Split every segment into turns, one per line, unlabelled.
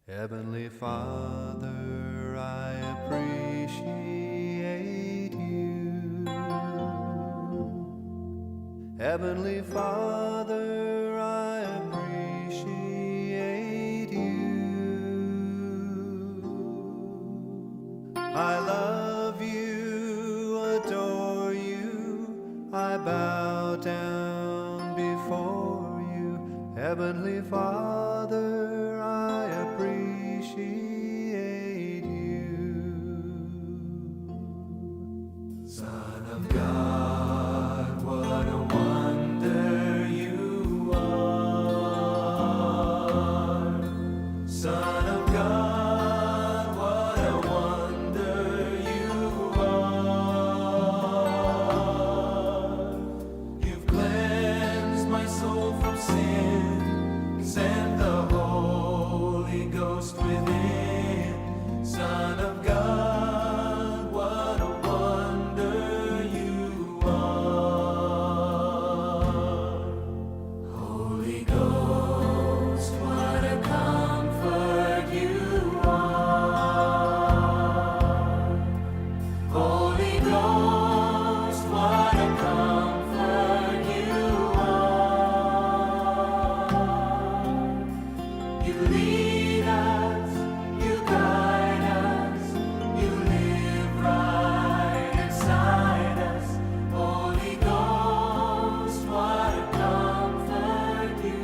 Heavenly Father, I appreciate you. Heavenly Father, I appreciate you. I love you, adore you, I bow down before you. Heavenly Father, I appreciate you. Son of God, what a wonder you are. Son of God, what a wonder you are. You've cleansed my soul from sin, sent the Holy Ghost within. Son of God, what a wonder you are. Holy Ghost, what a comfort you are. Holy Ghost, what a comfort you are. You lead us, you guide us, you live right inside us. Holy Ghost, what a comfort you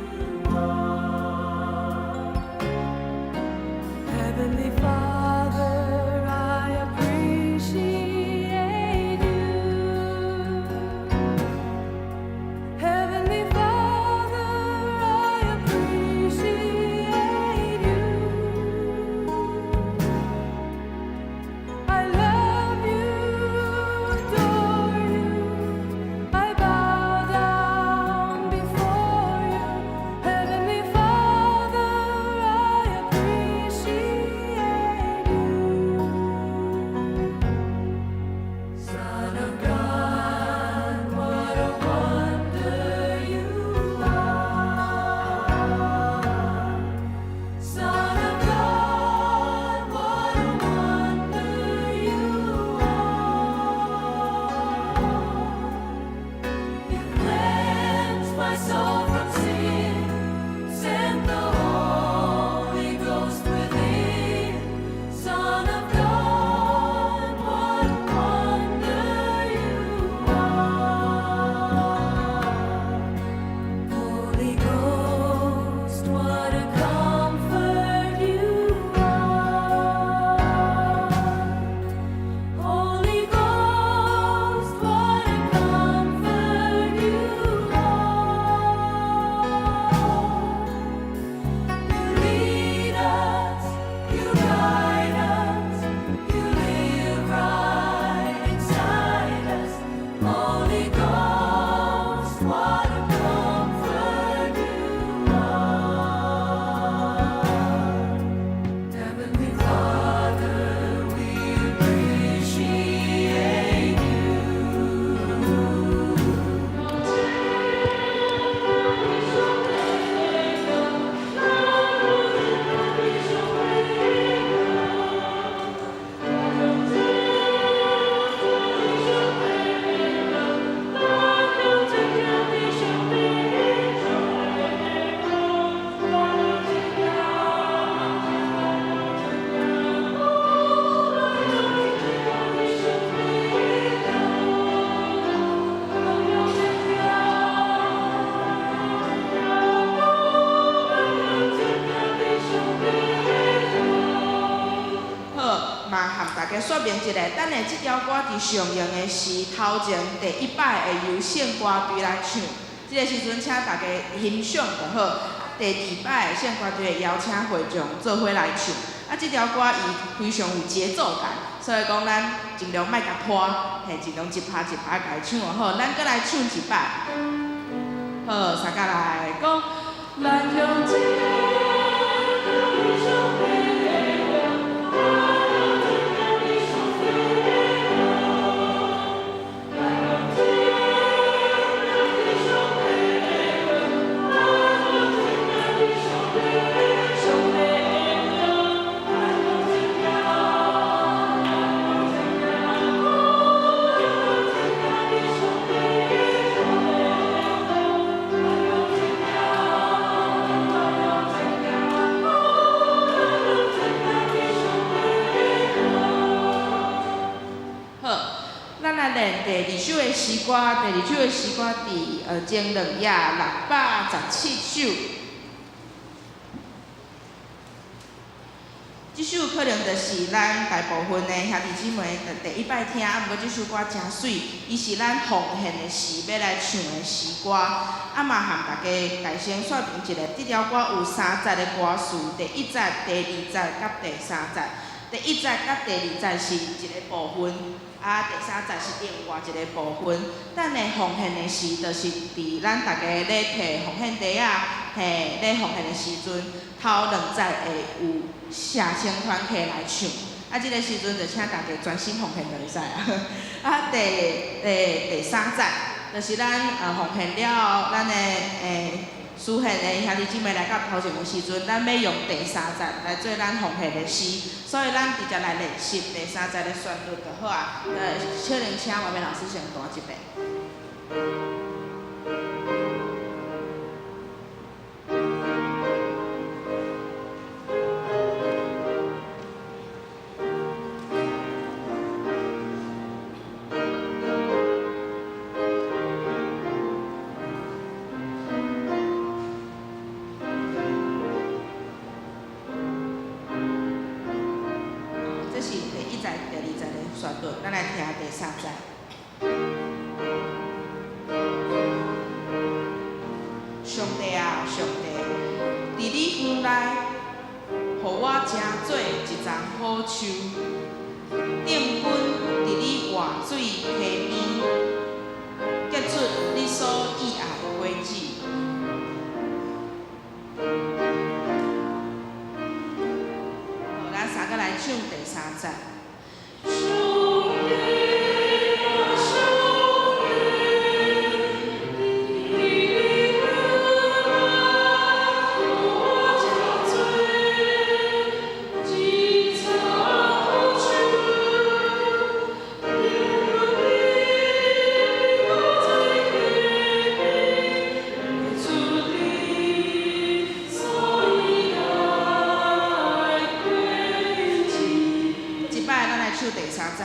are.
Heavenly Father, I appreciate you. Heavenly Father, I appreciate you. I love you, adore you, I bow down before you. Heavenly Father, I appreciate you. Son of God, what a wonder you are. Son of God, what a wonder you are. You cleansed my soul from sin, sent the Holy Ghost within. Son of God, what a wonder you are. Holy Ghost, what a comfort you are. Holy Ghost, what a comfort you are. You lead us, you guide us, you live right inside us. Holy Ghost, what a comfort you are. Heavenly Father, we appreciate you.
好，嘛和大家说明一下，咱的这条歌伫上映的是头前第100会由献歌队来唱，这个时阵请大家欣赏就好。第200的献歌队会邀请会众做伙来唱，啊，这条歌伊非常有节奏感，所以讲咱尽量莫甲拖，嘿，尽量一拍一拍甲伊唱就好。咱搁来唱一摆，好，大家来讲，咱向前。首的诗歌，第二首的诗歌伫前2页617首。即首可能就是咱大部分的兄弟姊妹第一摆听，毋过即首歌真水，伊是咱奉献的时要来唱的诗歌。嘛含大家大声说明一下，即条歌有3节的歌词，第1节、第2节甲第3节。第1节甲第2节是一个部分，第3节是另外一个部分。咱的奉献的时，就是伫咱大家咧摕奉献袋咧奉献的时阵，头2节会有社青团体来唱。即个时阵就请大家专心奉献就会使啊。第3节，就是咱奉献了咱的属献的兄弟姊妹来到头前的时阵，咱要用第3节来做咱奉献的诗，所以咱直接来练习第3节的旋律就好啊。小玲请外面老师先弹一遍。这是第1节、第2节的旋律，咱来听第3节。上帝啊，上帝，伫你园内，互我成做一丛好树，定根伫你活水溪边，结出你所喜爱的果子。好，咱三个来唱第3节。唱第3节。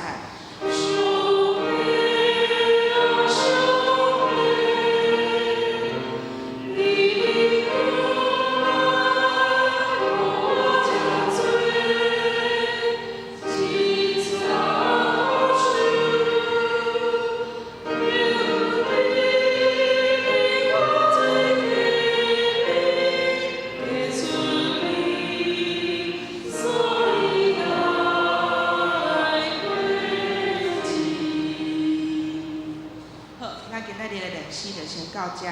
今仔日的练习就先到这。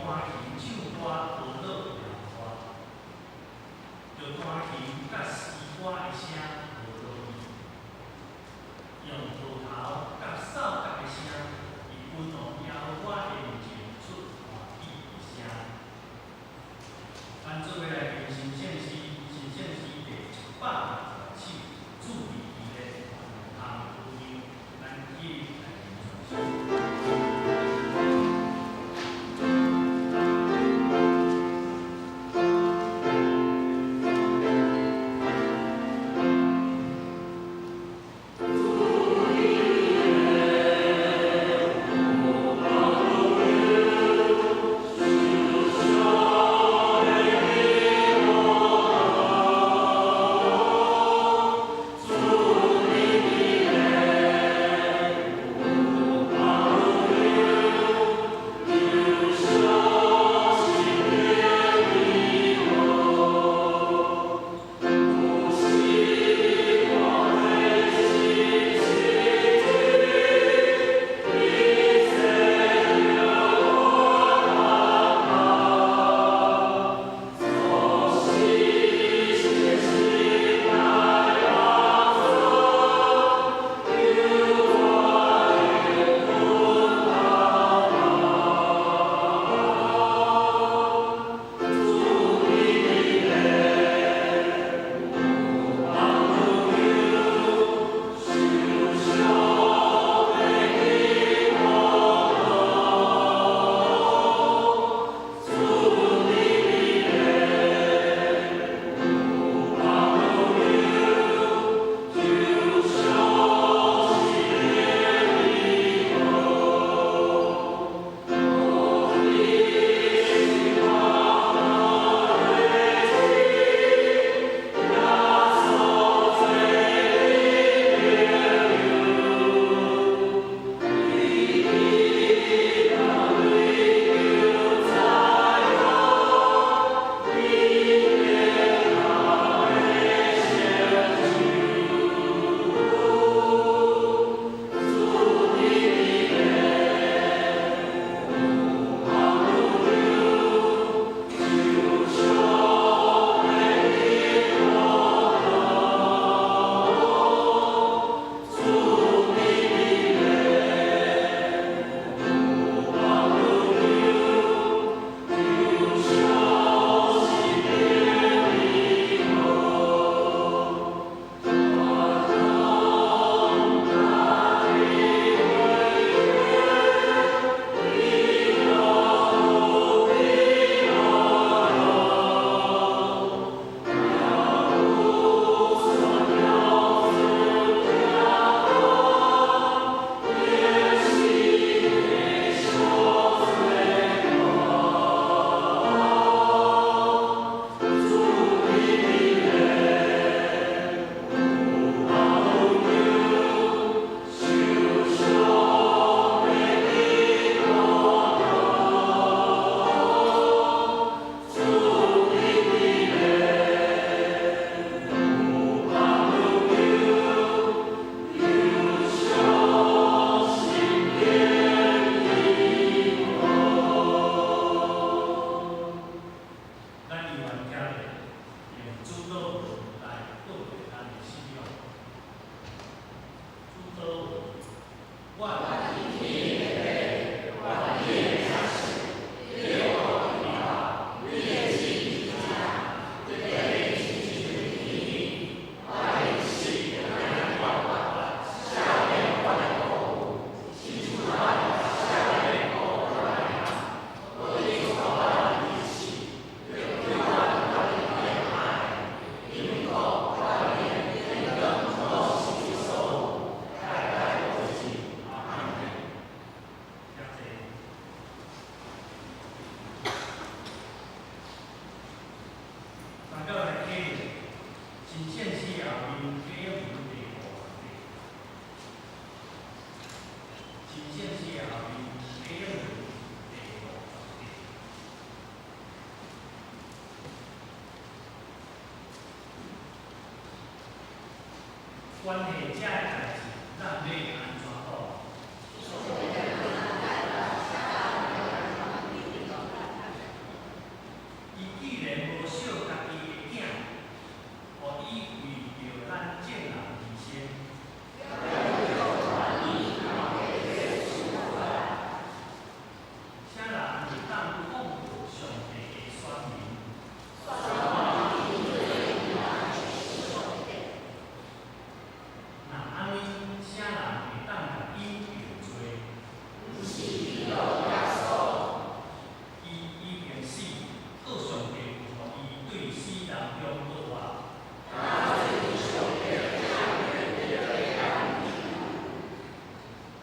弹琴、唱歌、学乐也歌，就弹琴甲诗歌的声无落去，用头头甲扫角的声，以温柔摇我的面前出欢喜的声。咱做伙来评神圣诗，神圣诗第127首，主题伊的红姑娘，咱起来评传诗。关系这个代志，咱要安怎好？上帝的选民。那安尼，啥人会当甲伊认罪？伊已经死，好上帝有互伊对死人中报活。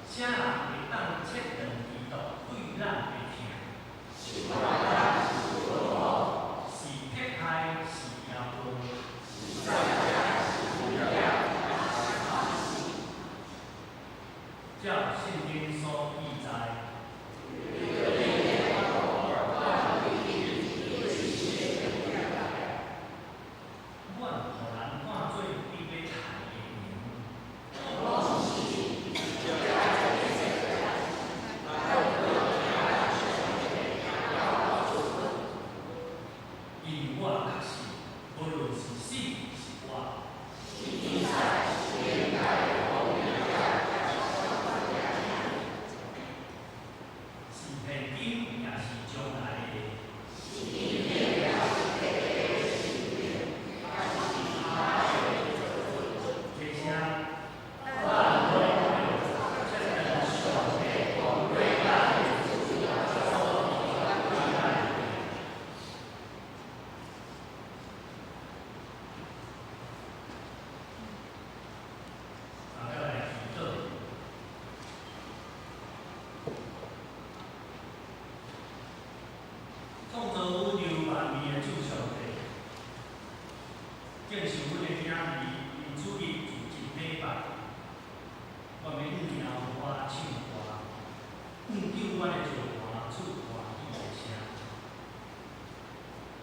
啥人会当切断基督对咱的疼？是迫害，是妖怪。照圣经所记载。阮互人看做你要害的名。因为我确实，无论是死是活。是现今也是将来的。这些大家来祈祷。创造宇宙万物的主上帝，正是阮的囝儿因主日自真礼拜，我要向耶和华唱歌，救阮的罪患出欢喜的声。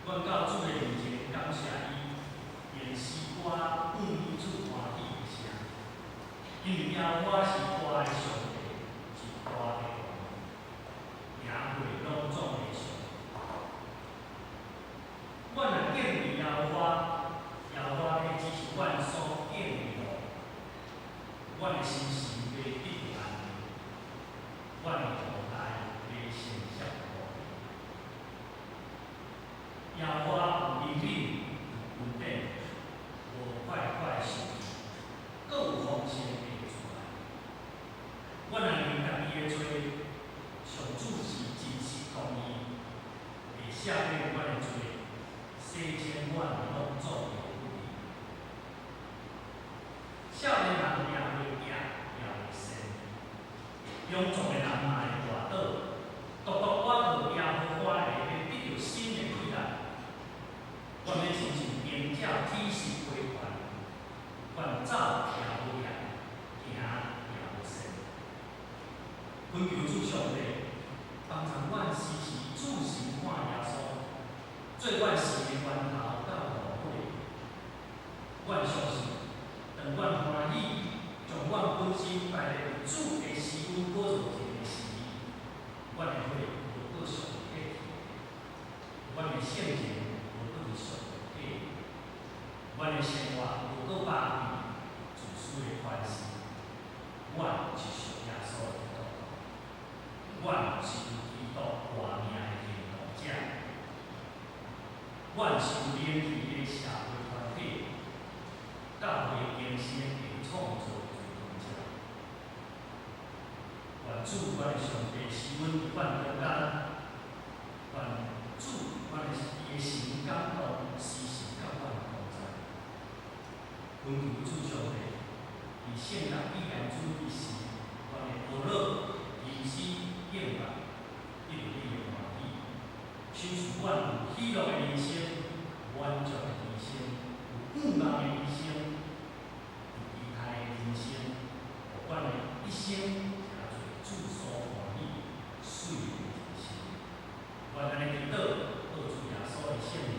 阮到主的面前感谢伊，愿诗歌向伊出欢喜的声，因为耶和华是我的上帝，是我的王，名讳拢总的上帝。阮若敬畏耶和华，耶和华必只是阮所敬畏的，阮的心事要得到安慰，阮的后代要承接福利。耶和华有怜悯，有恩典，无快快受气，搁有风声会出来。阮若认家己的罪，上主是真实公义，会赦免阮的罪。洗清阮拢做有理，少年人也会行，也会善，庸俗的人嘛会滑倒。独我靠耶和华的会得到新的气力。阮要亲像鹰鸟展翅飞还，阮走也无厌，行也无善。恳求主上帝帮助阮时时注心看耶稣。做阮是的源头到无悔，阮相信，当阮欢喜，将阮本身摆在主的施恩宝座前的时，阮的血无搁上客气，阮的性情无搁是上客气，阮的生活无搁霸气，自私的关系，阮是属耶稣的道，阮是有基督活命的行动者。阮是有灵气的社会团体，教会精神的创造主动者。愿主阮的上帝是阮阮中间，愿主阮的伊的神感动，时时甲阮同在。恳求主上帝，以圣诞纪念主日时，阮的娱乐、饮食、应办，一如你的欢喜。求使阮有喜乐的人生，满足的人生，有富足的人生，有期待的人生，互阮的一生行做主所欢喜、水的人生。愿安尼祈祷，靠主耶稣的圣名。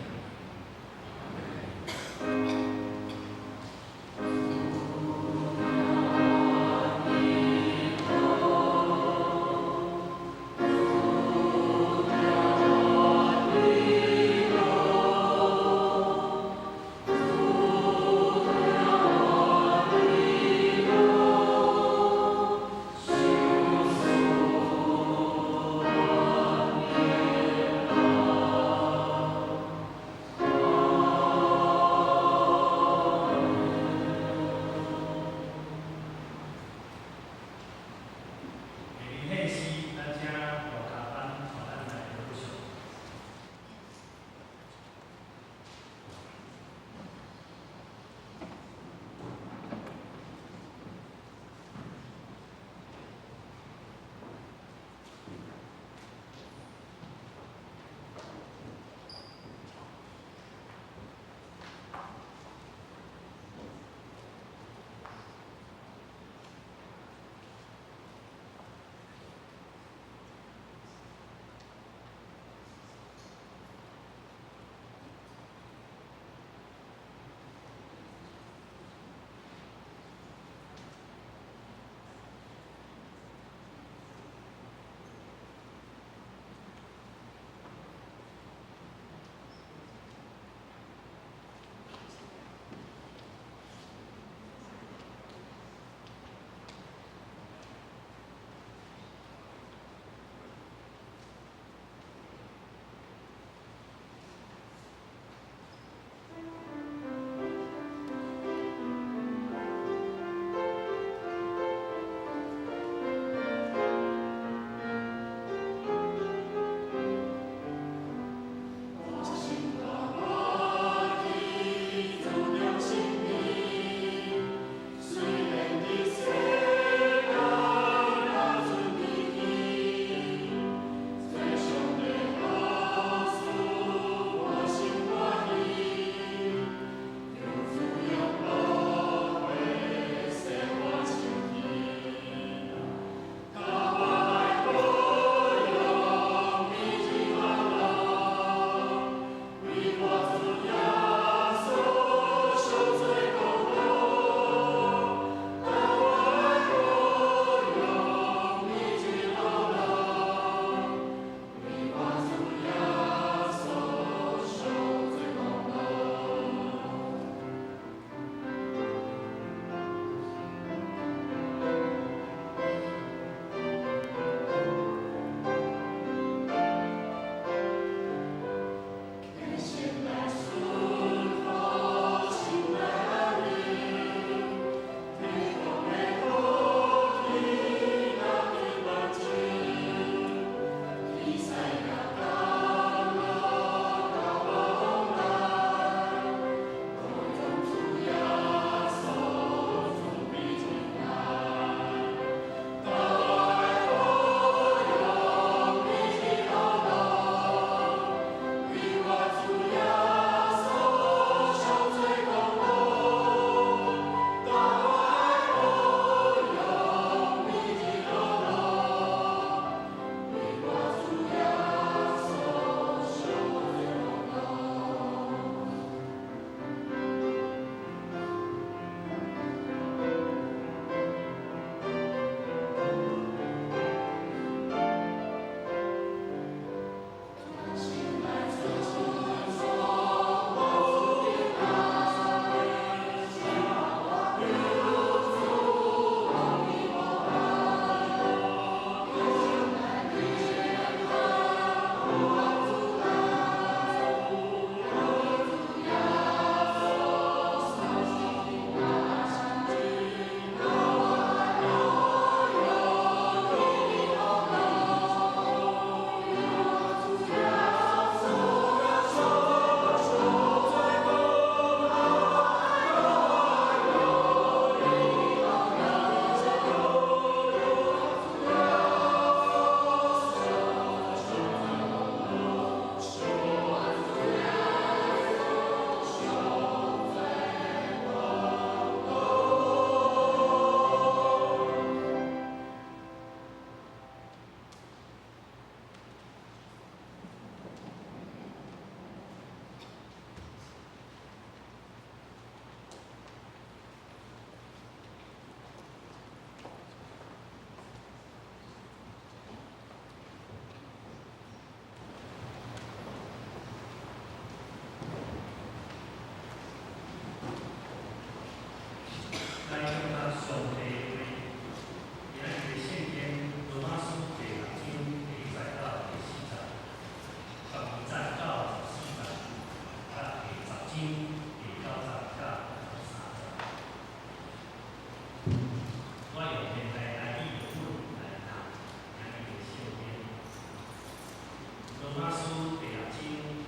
马书第6章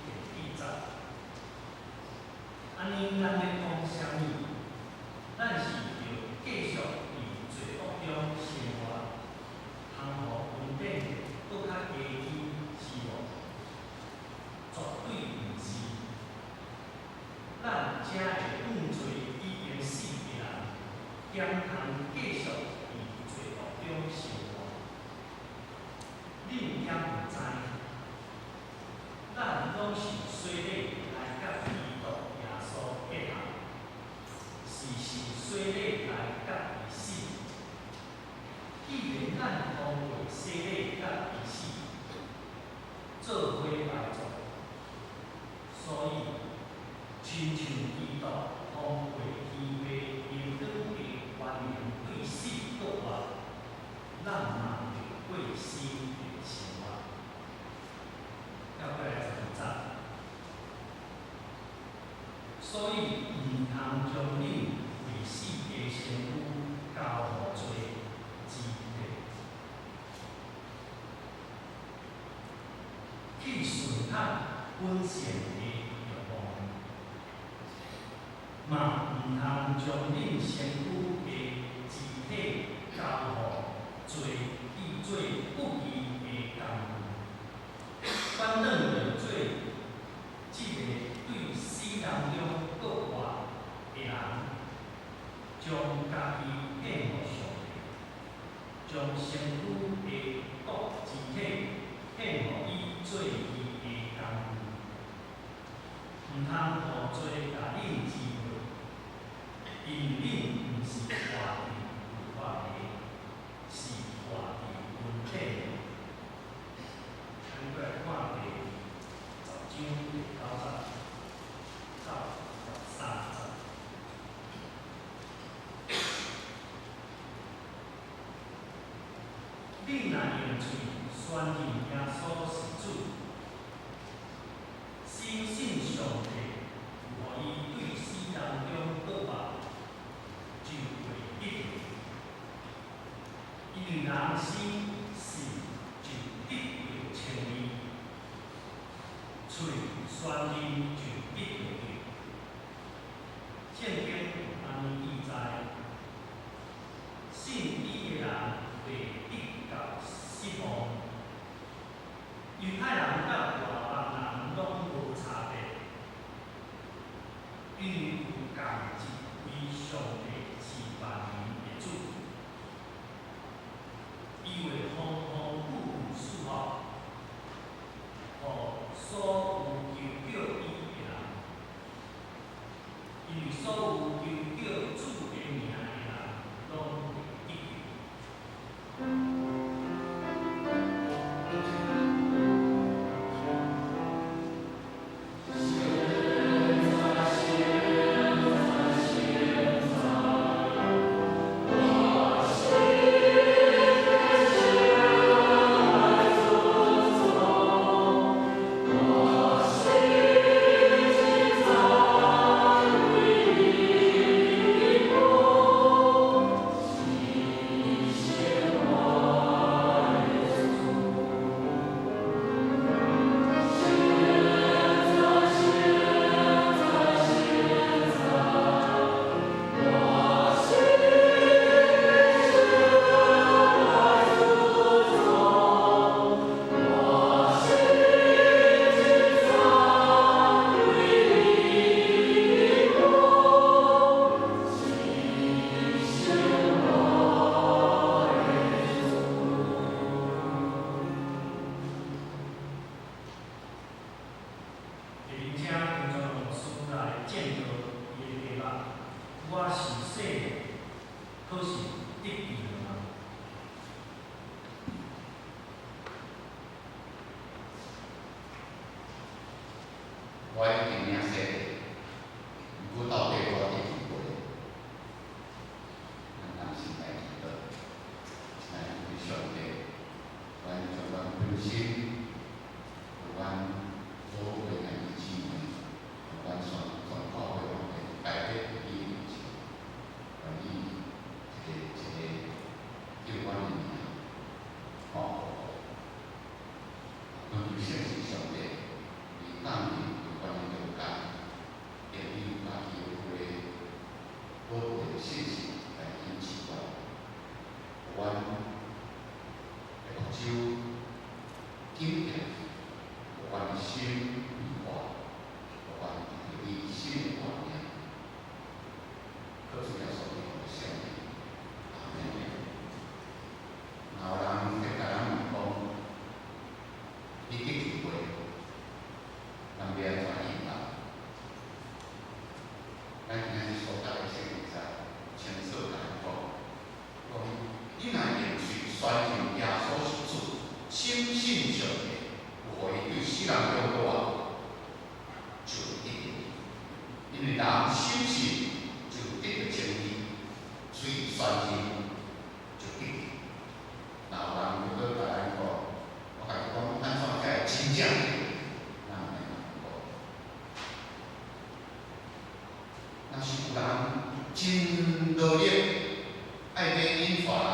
第4节。安尼，咱要讲啥物？咱是要继续伫罪恶中生活，通互恩典搁较加添是无？绝对毋是。咱才会犯罪已经死的人，兼通继续伫罪恶中生活。恁敢毋知？咱拢是洗礼来甲基督耶稣结合，是洗礼来甲伊死。既然咱通过洗礼甲伊死，做伙来做，所以亲像基督通过天父应当的原谅对死搁活，咱嘛着过死的生活。要过来12节，所以毋通将恁为死的身躯交互罪之体，去顺从本性的欲望，嘛毋通将恁身躯的肢体交互罪以做不义的工具，反转着做即个对死人中搁活的人，将家己献互上帝，将身躯的各肢体献互伊做伊的工具，毋通互罪甲恁支配，因恁毋是活伫律法的，是活伫恩典的。咱过来看第10章第9节到13节。恁若用嘴宣认耶稣是主，深信上帝有伊对死人中搁活，就会得救。因为人生死就得着称义，嘴宣认就得着救。圣经有安尼记载：信伊的人袂得到失望。犹太人甲外邦人拢无差别，因为有共一位上帝是万民的主，伊会丰丰富富赐福，互所有求叫伊的人，因为所有求叫主的名的人，拢会得救。
我一定领洗的，不到底我一定不会。咱是来祈祷，来为上帝，咱将咱本身，有咱所有的人姊妹，有咱所教会的改变伊的事，把伊一个叫阮的名，根据圣经上。心如化，有关有伊新的观念，靠主耶稣基督的圣名，阿门。若有人会甲咱问讲，你去聚会，咱要安怎应答？咱今仔日所读的圣经在前述甲咱讲，你若用嘴宣认耶稣是主，深信上帝有互伊对世人中国啊，就一定。因为人深信就得到真理，嘴宣认就一定。若有人要搁甲咱讲，我甲你讲，安怎才会真正的？咱袂安讲。若是有人真努力，爱要引发人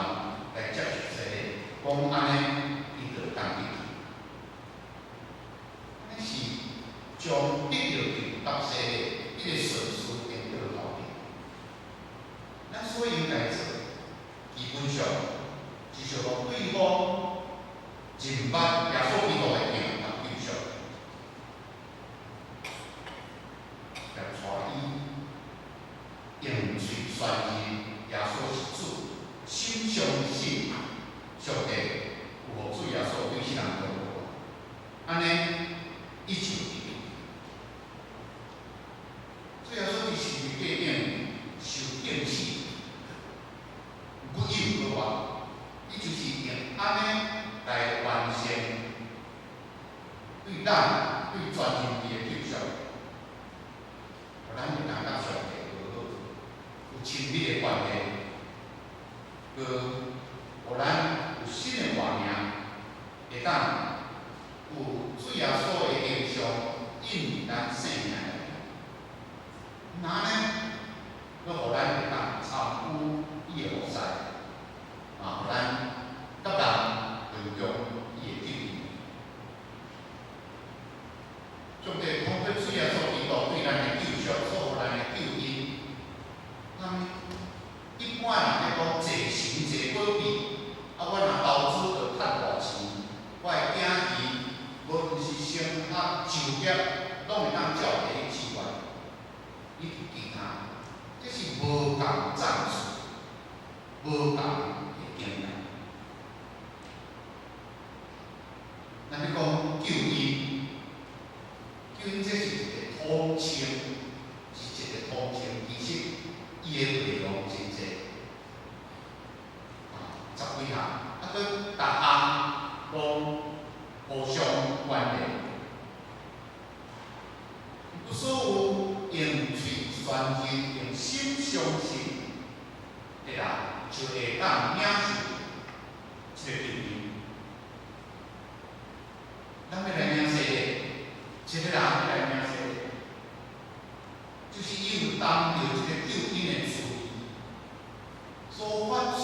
来接受洗礼，讲安尼，伊就当入去。安尼是将得到救答洗礼，迄个顺序引到后面。咱所应该做，基本上是想讲对方认捌耶稣基督的名和对象，来带伊用嘴宣认耶稣是主，心相信上帝有互主耶稣对世人中国，安尼伊就入去。主耶稣伫十字架顶受钉死，不义不话，伊就是用安尼来完成对咱对全人类的救赎，互咱会当甲上帝有亲密的关系，互咱有新的活命，会当有主耶稣的形象印入咱生命内。那呢，要互咱会当参与伊的服侍，互咱甲人荣耀伊的救恩。上帝通过主耶稣基督对咱的救赎，所互咱的救恩，咱一般人咧讲坐神坐保庇，我若投资着赚大钱，我的囝儿无论是升学、就业，拢会当照第一志愿。你其他，这是无共赞助，无共的经验。咱咧讲救恩，救恩这是一个统称，是一个统称，其实伊的内容真济，10几项，佫逐项拢互相关联。有所有用嘴宣认、用心相信的人，就会当领受这个救恩。咱要来领洗礼，一个人要来领洗礼，就是伊有当着这个救恩的滋味，所发出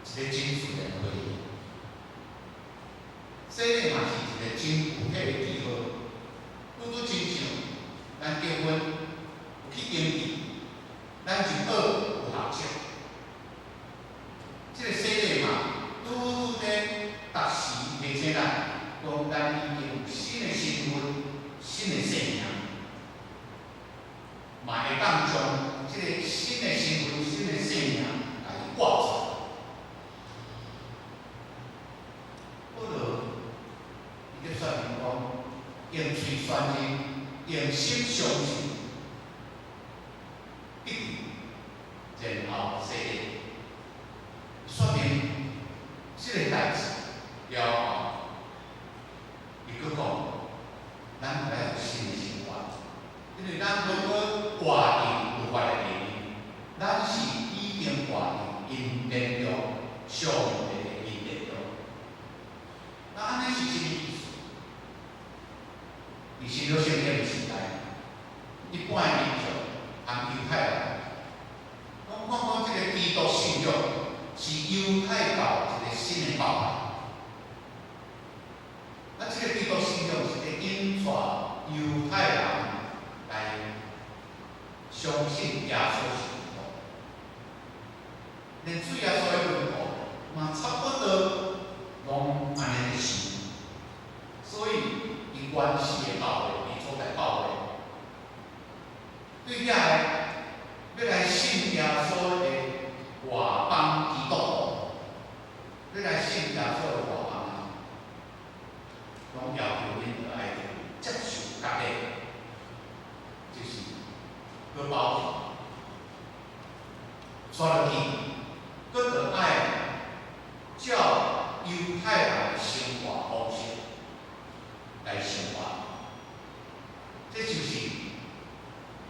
一个真自然的回应。洗礼嘛是一个真具体的记号，拄真像咱结婚有去登记，咱入学有学册，这个洗礼嘛，拄咧达时提醒咱，讲咱已经有新的身份、新的生命，嘛会当将这个新的身份、新的生命来活出来。好了，伊咧说明讲，用嘴宣认，用心相信，必然后洗礼，说明这个代志了后，伊佫讲，咱来有新的生活，因为咱如果活定有法的原因，咱是已经活定因连着上帝的因连着。那安尼是什么意思？伫新约圣经的时代，一般的民众含犹太人，我看讲这个基督信仰是犹太教一个新的教派。咱这个基督信仰是咧引带犹太人来相信耶稣是基督，连主耶稣的门徒嘛差不多拢安尼想，所以伊原是对遐个要来信耶稣的外邦基督徒，要来信耶稣的外邦人，拢要求恁要爱接受割礼，就是要包皮，刷落去，搁着爱照犹太人的生活方式来生活。这就是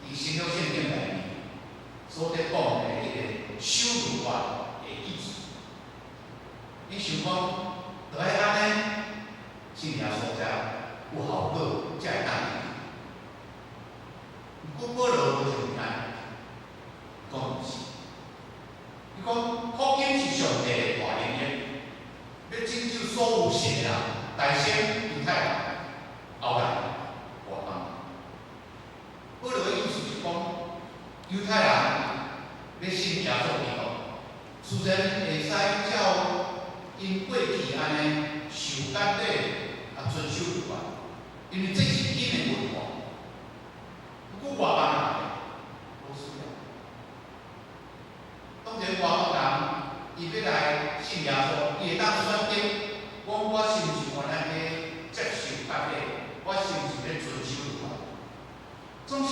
伫新约圣经内面所在讲的迄个羞辱法的意思。你想讲，就爱安尼，信耶稣才有效果，才会当去。不过保罗无就安尼，讲毋是。伊讲福音是上帝的大能力，要拯救所有信的人，大先犹太人，后来外邦人。保罗的意思是讲，犹太人要信耶稣基督，虽然会使照因过去安尼受割礼啊遵守律法，因为这是因的文化。不过外邦人无需要。当然外邦人伊要来信耶稣，伊会当选择，我是毋是原来要接受割礼，我是毋是要遵守律法？总是，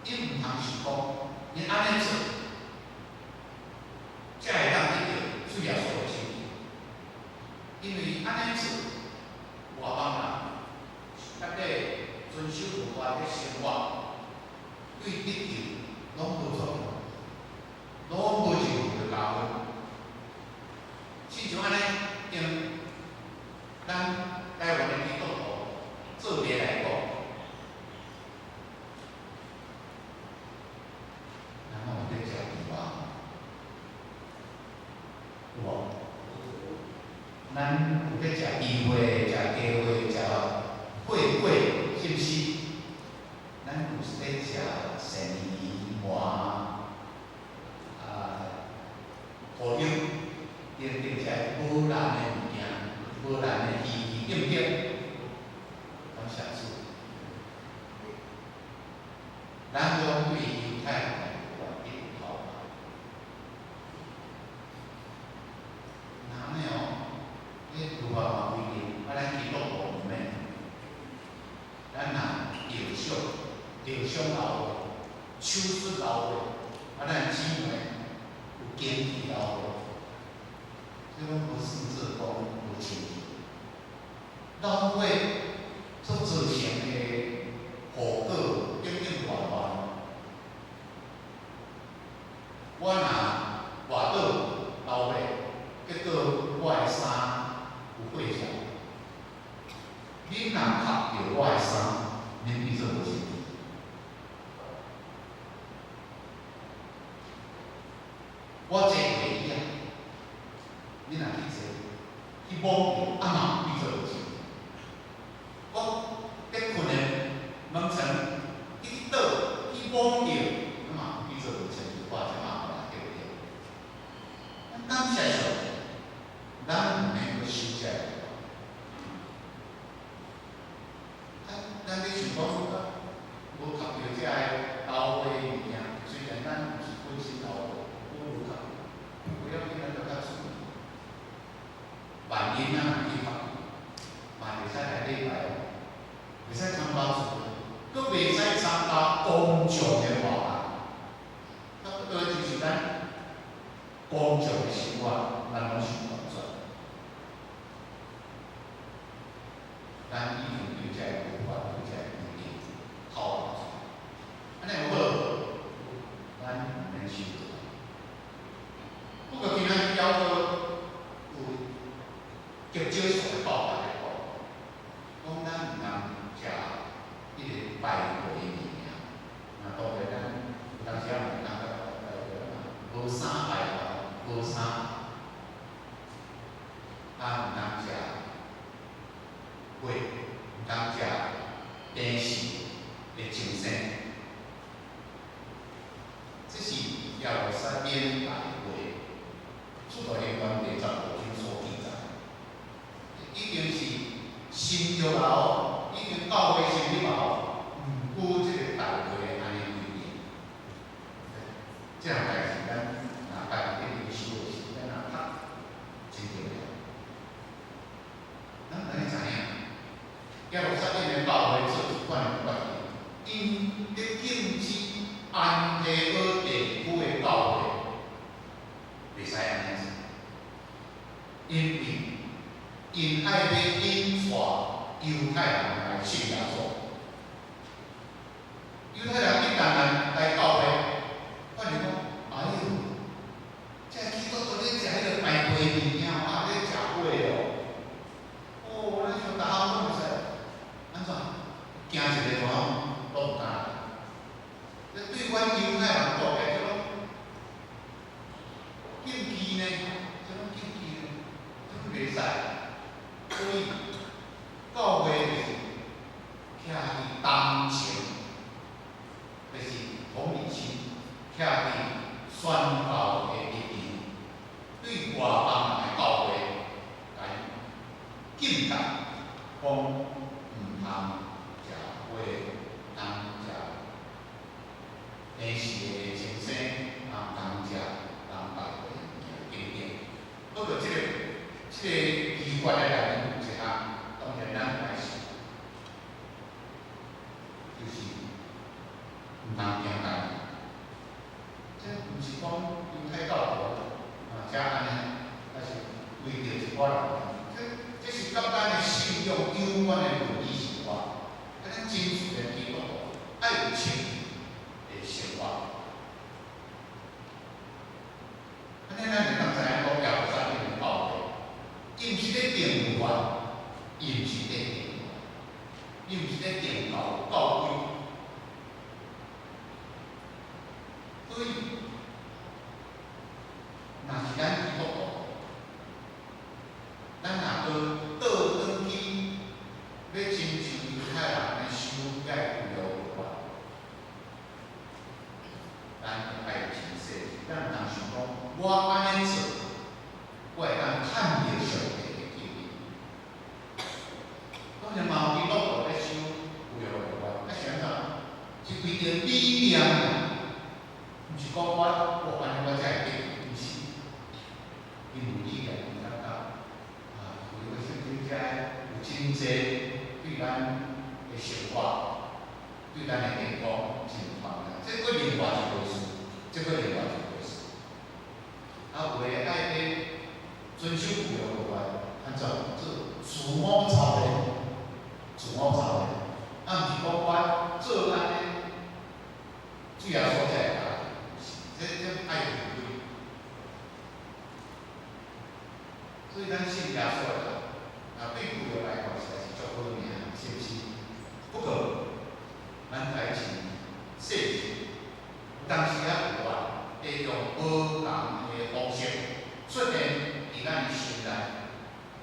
伊毋通是讲，你安尼做，才会当得到主耶稣的圣灵。因为安尼做，外邦人割礼遵守律法的生活，对得到拢无作用，拢无就着加分。亲像安尼，用咱台湾的基督徒做例来讲。咱有咧食聚会、食家会、食会粿，是毋是？咱有咧食鳝鱼丸、蚝油，等等这无烂的物件，无烂的鱼对不对？感谢主。咱中对犹太人的观点好吧？哪没有？迄律法嘛规定，咱基督徒毋免，咱若着伤流血，手术流血，咱姊妹有坚持流血，这拢无算做讲无清气。流血所造成的后果，永远大大。我若外倒流血，结果我的衫。有血条，恁若拍着我的衫，恁比做无清气。我坐飞机啊，恁若去坐，去摸着嘛比做无清气。我伫困的门床，去倒去摸着嘛比做无清气，我即嘛来对不对？咱感谢上帝，咱毋免去修这个。咱咧想讲，无读到这个流血物件，虽然咱是本身流血，我无读，不要紧，咱就较注意。万一咱去读，嘛袂使来礼拜哦，袂使参加聚会，佫袂使参加公众的活动。那就是咱公众的生活，咱拢是关注。咱已经对这个律法、对这个规定好了，安尼有好，咱毋免修。不过今仔日要求有极少数的报道来讲，咱毋通食迄个拜过的物件。那当然咱有当时也毋通无衫拜拜，无衫，毋通食。会毋通食平时的精神，这是要使免大会出道的观第15章所记载，已经是新约后，已经教会成立后，毋过这个大会这项代志咱若家己咧修的时，咱若读真重要。咱安尼知影，耶路撒冷的教会做一款的决定，因咧禁止安提阿地区的教会袂使安尼做，因为因爱要引带犹太人来信耶稣。犹太人一旦来教会，发现讲，哎呦，这基督徒咧食迄个排骨面啊，咧食货哦，哦，咱像逐项拢袂使，安怎？惊一个大拢唔敢。这对阮犹太人教嘅这种禁忌呢，这种禁忌呢，这袂使。所以教会就是徛伫同情。就是同理心，徛伫宣教的立场，对外邦人的教会来禁止，讲唔通食花，通食平时的清生，通食人白的物件等等。不过这个奇怪的内面有一项，当然咱来想，就是。唔通惊干，这毋是讲犹太教徒才安尼，还是为着一寡人，这是甲咱的信仰有关的伦理生活，啊，咱真实的基督徒爱有清气的生活。安尼咱就当知影讲耶路撒冷的教会，伊毋是咧定律，伊毋是咧定律，伊毋是咧定教规。所以，若是咱基督徒，咱若要倒转去，要亲像犹太人来修改旧约法，咱要爱清晰，咱毋通想讲，我安尼做，我会当趁着上帝的救恩。当然嘛，基督徒咧修旧约法，想啥？是为着理念。毋是讲我安尼我才会得，毋是，因为理念有感觉，为了圣经遮有真济对咱的生活、对咱的健康真有帮助。这个另外一回事，这个另外一回事。为了爱要遵守旧约的话，按照做自我操练，自我操练，毋是讲我做安尼，主要所在。这爱绝对，所以咱信耶稣的人，对旧约来讲实在是足好命，是不是？不过，咱在前细节，有当时啊有啊，会用无同的方式出现伫咱的心内，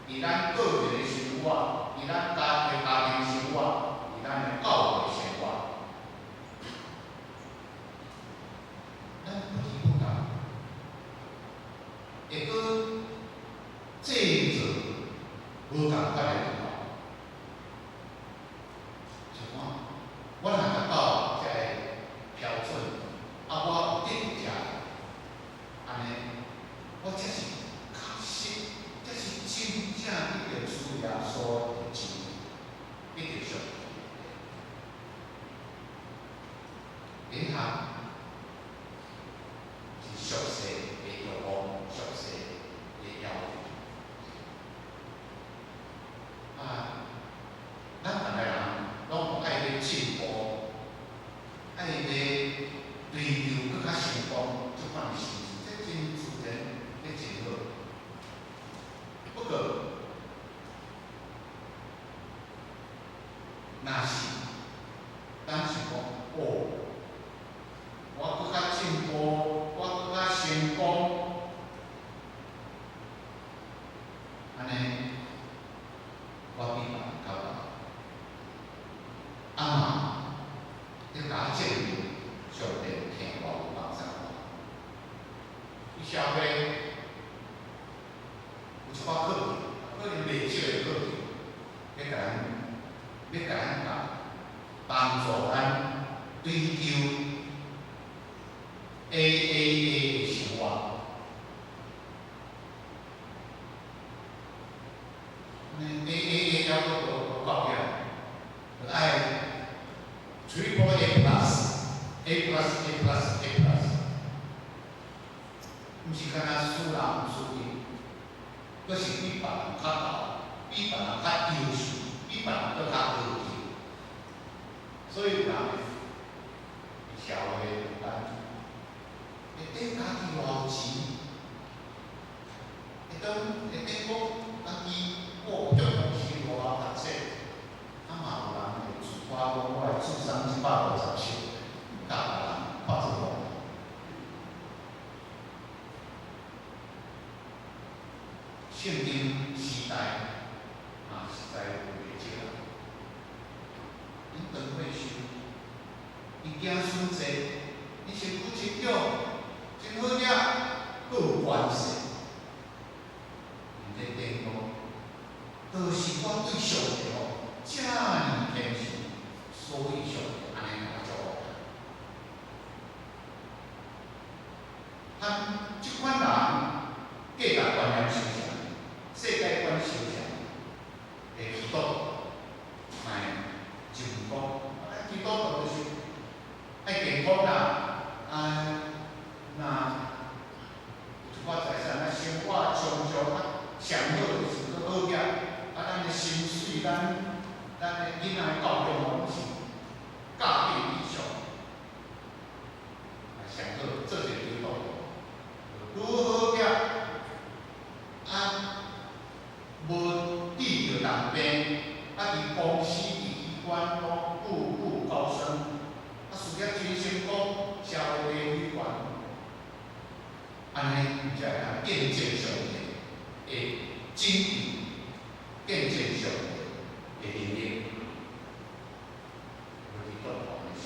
伫咱个人的生活，伫咱家庭生活，伫咱的教会生活。咱不是不讲，会搁制作无共款的地方。就讲，我若达到这个标准，我有得食，安尼，我才是确实，这是真正一个主耶稣的真，一个上帝。银行。是俗世的欲望，俗世的要求。咱逐个人拢爱要进步，爱要追求更较成功，即款事情，这真自然，这真好。不过，若是咱想讲，我更较进步，我更较成功，安尼，我比别人较大。嘛，要甲我证明，上帝听我有帮助我。伊社会有一寡课程，可能未少的课程，要甲咱教，帮助咱追求AA triple A plus，A plus，A plus，A plus，毋是干那输人输赢，佫是比别人较高，比别人较优秀，比别人佫较好劲。所以有人会社会有咱会等家己偌有钱，会等讲家己哦，足用心外口读册，啊嘛有人会自夸讲我的智商157，甲别人看做无。圣经时代啊，实在有袂少人，因长岁数，因子孙济，因身躯真强，真好领，佫有关系。因在顶讲，都是我对上帝哦，遮尔虔诚，所以上帝安尼甲我祝福。咱即款人，价值观念相像，世界观相像，会基督卖就唔讲，基督徒就是爱健康啦，那有一寡财产，生活充足，上好就是佫好业，咱的薪水，咱的囡仔教育拢是教育以上，上好做一个基督徒，愈好业，无遇着人病，伫公司、伫医院拢步步高升，事业真成功，社会地位高，安尼才会通见证上帝的真理，见证上帝的能力，就是多方的事。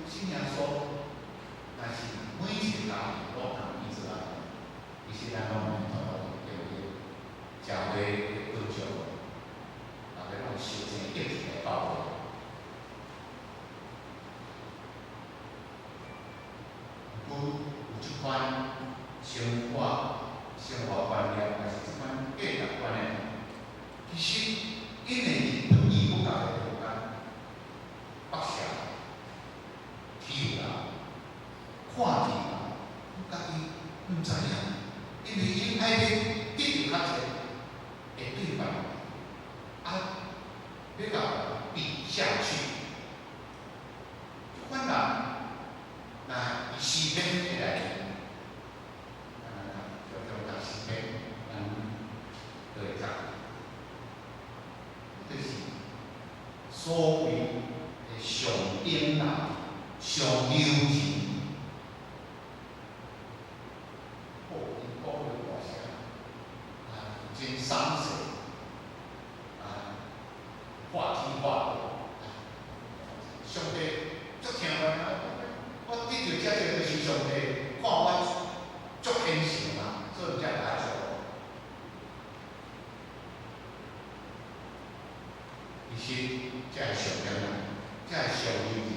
信耶稣，但是每一个家庭都通医治人，其实咱拢唔同对不对？社会的帮助，大家拢修正一起来教会。有即款生活观念，还是即款价值观念，其实因为本意不共的地方，北社、体育啦、看戏啦，家己毋知影，因为因爱要得到较济，会对别人要甲比下去。即款人，若伊时间会来，叫时间，就会知，就是所谓的上顶人、上优质。因讲了大声，真爽势，话天话地，上帝足听我我得到遮济就是上帝看我足虔诚嘛，所以才来做。其实这是上顶人，这是上优质，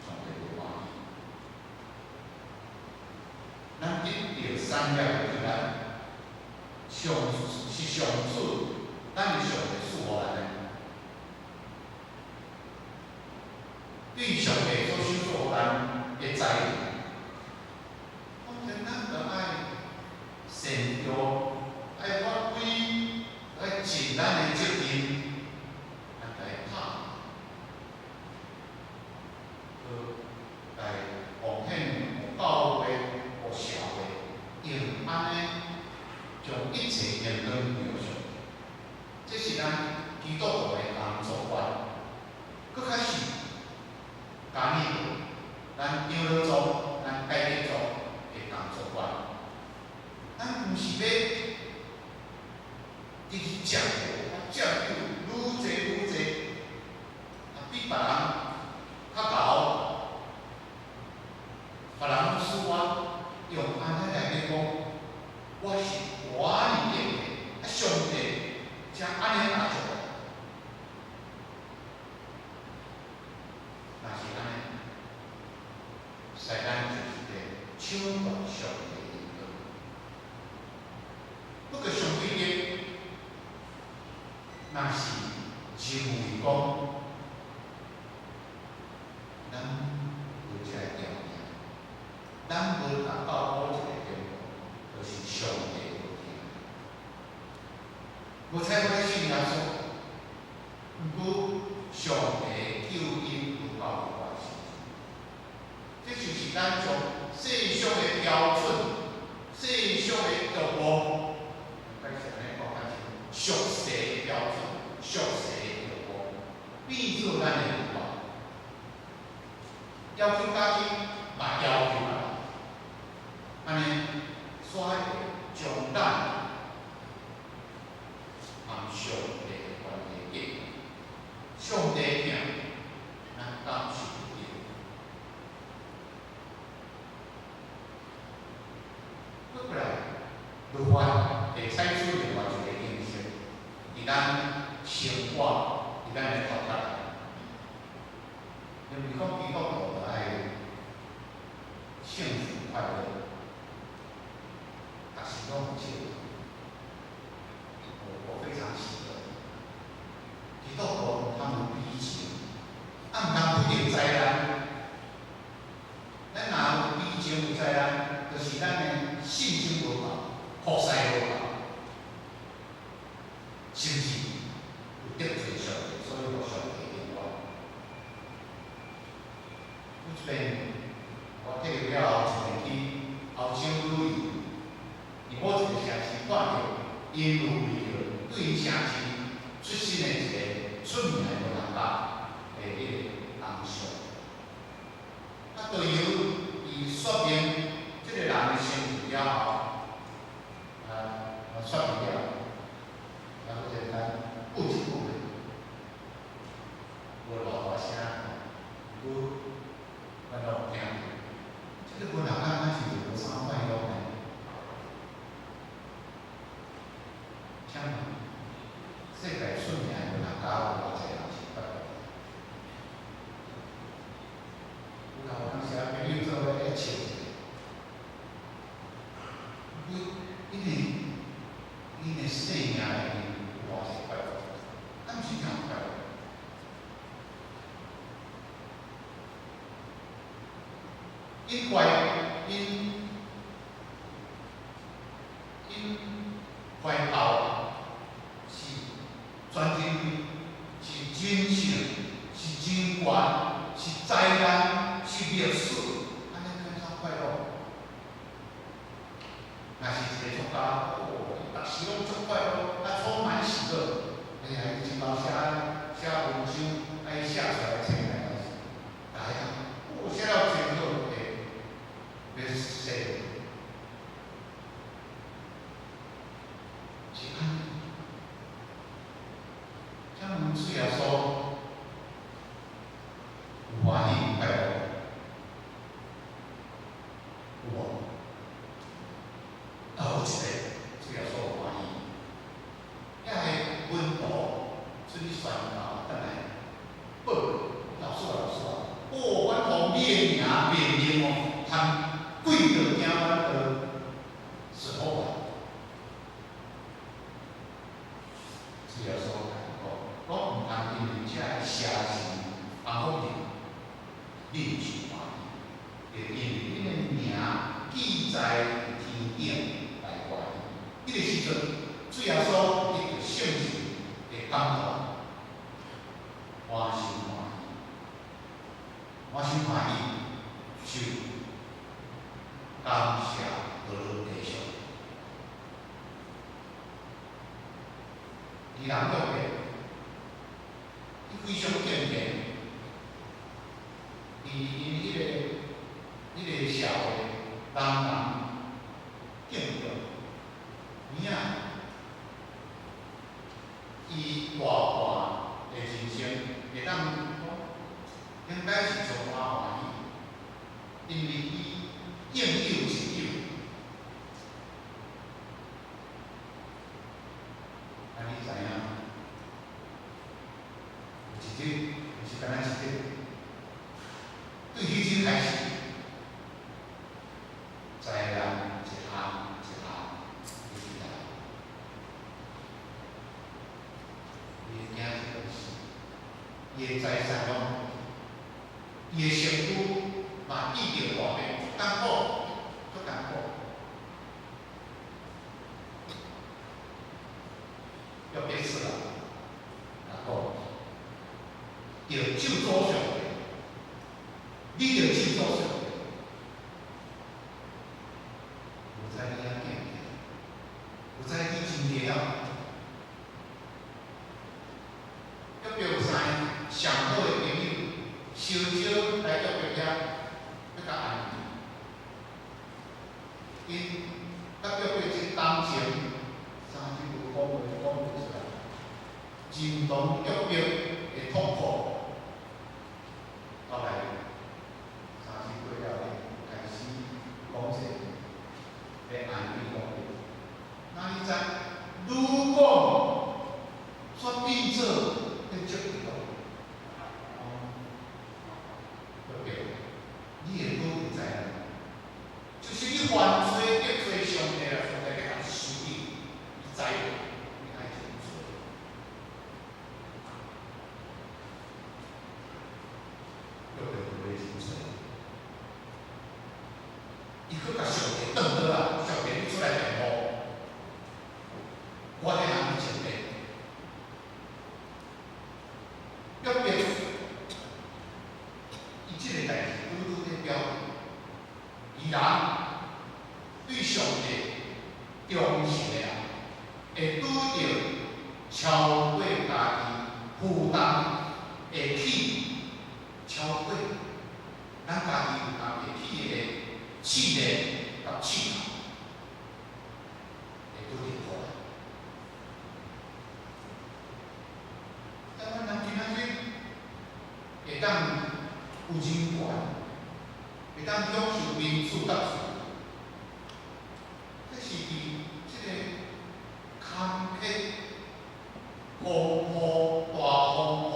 上帝无欢喜。咱得到产业对咱上主，咱的上帝赐予咱的。对上帝所收所咱的财物，当然咱着爱善用，爱发挥，爱尽咱的责任，来拍，来奉献互教会、互社会，用安尼将一切延伸描述，这是咱基督徒的工作观，搁较是。家己做，咱养老组、咱改革组的工作观，咱毋是要一直占有，占有愈济愈济，比别人较高，别人拢输我，用安尼来讲，我是我里面的，上帝才安尼来做。若是安尼，使咱就是个抢夺上帝的引导。不过上帝的，若是为讲，咱有一个条件，咱无达到某一个程度，就是上帝无听。无采我信耶稣，毋过上帝救恩有到我身上，这就是咱从世俗的标准、世俗的欲望，该是安尼讲较清，俗世的标准、俗世的欲望，变做咱的欲望，要求家己嘛要求啊，安尼煞会将咱和上帝的关系结，上帝听，咱感受不到。过来，律法会采取另外一个形式，伫咱生活，伫咱的国家。因为讲基督徒就爱幸福快乐，但是拢唔切。我非常喜乐。基督徒他们比情，毋通不定灾难。咱若有比情有灾难，就是咱的信心无够，服侍无够，甚至有得罪上帝，所以互上帝冤枉。这边我退休了后，一年去欧洲旅游，伫某一个城市看到因路为了对城市出身的一个出名的无人家的迄个人像，啊，导游伊说明这个人的身份了后，说明了，然后就讲不一句，无偌大声，不过我拢有听。这个无人家咱是无啥快乐的。请问，世界出名的无人家有偌济人是快乐？有啦，有当时啊朋友做伙咧笑一下，不过因的生命里面有偌济快乐，咱毋是真快乐。因快跑是专精力，是真性，是真悬，是灾难，是历史，安尼更较快乐。若是一个作家，逐时拢足快乐，充满喜乐，哎呀，伊真够写文章，伊写出来册来，大家写了真好。要说，是安尼。像我们主耶稣有欢喜有快乐，有无？有一个主耶稣有欢喜，遐个温度出去宣告，等来报老师，阮同你的名命哦，通。贵的惊阮的时候啊，主要说讲，我毋通因为这个写字方法另取欢喜，就因为恁的名记载天顶来欢喜。迄个时阵，主要说伊就圣神会感动，欢心欢喜，就感谢和地上，伊人特别，伊非常坚定，因迄个社会人敬重，你啊，伊大半的人生会当应该是充满欢喜，因为伊。应有尽有，啊！你知影？有一日，就是敢若一日，对迄日开始，灾难一项一项一直来，伊惊一个事。伊的财产拢，伊的身躯嘛遇着大病，艰苦，足艰苦。要别说啦，然后要救主上帝，你要救主上帝，有知你啊见，有知你真了。要表示上好的朋友，烧酒来约别遐，要甲安慰。因甲约别即感情，三句有讲袂出来，认同约别的痛苦，后来三句过了，开始讲些要安慰约别。那你知，如果说变做，你接不到，对不对？你也都不知道，就是你犯罪得罪上帝了，上帝给他处理，你知道，你爱怎么做？要不要不会清楚？伊去甲上帝转倒啊，上帝你出来辩护，我咧人去前面。约别，伊即个代志拄拄在表，伊人对上帝忠实的啊，会拄着超过家己负担会起，超过咱家己负担会起的试炼甲试探，会拄着过来。台湾人今仔日会当有人权，会当享受民主甲自由，这是伫即个坎坷、风雨、大风雨，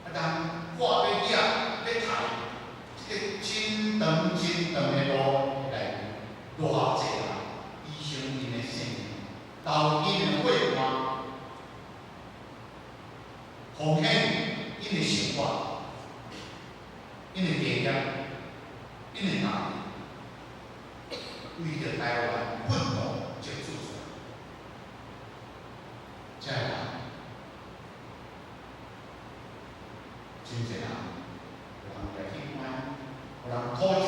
人看要掠要刣，即个真长真长的路内面，偌济人牺牲因的性命，流因的血汗。奉献因的生活，因的家业，因的能力，为着台湾奋斗结束出来。这人，真侪人，有人来去看，有人讨笑，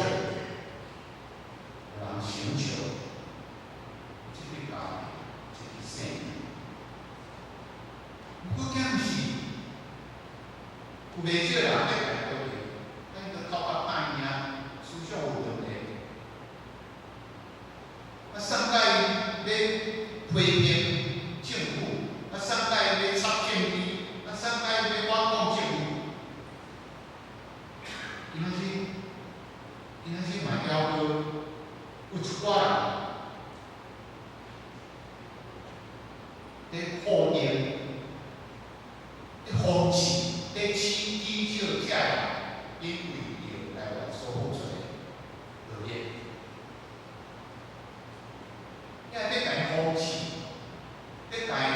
有人想笑，这个家庭，这个生命。不过，囝毋是。有袂少人咧排队，咱个头壳歹命，思想有问题。上届要批评政府，上届要插政治，上届要反抗政府。今仔日嘛要求有一寡人咧否定，咧讽刺。咧取笑这人，因为着台湾所付出的劳力，遐要甲伊讽刺，要甲伊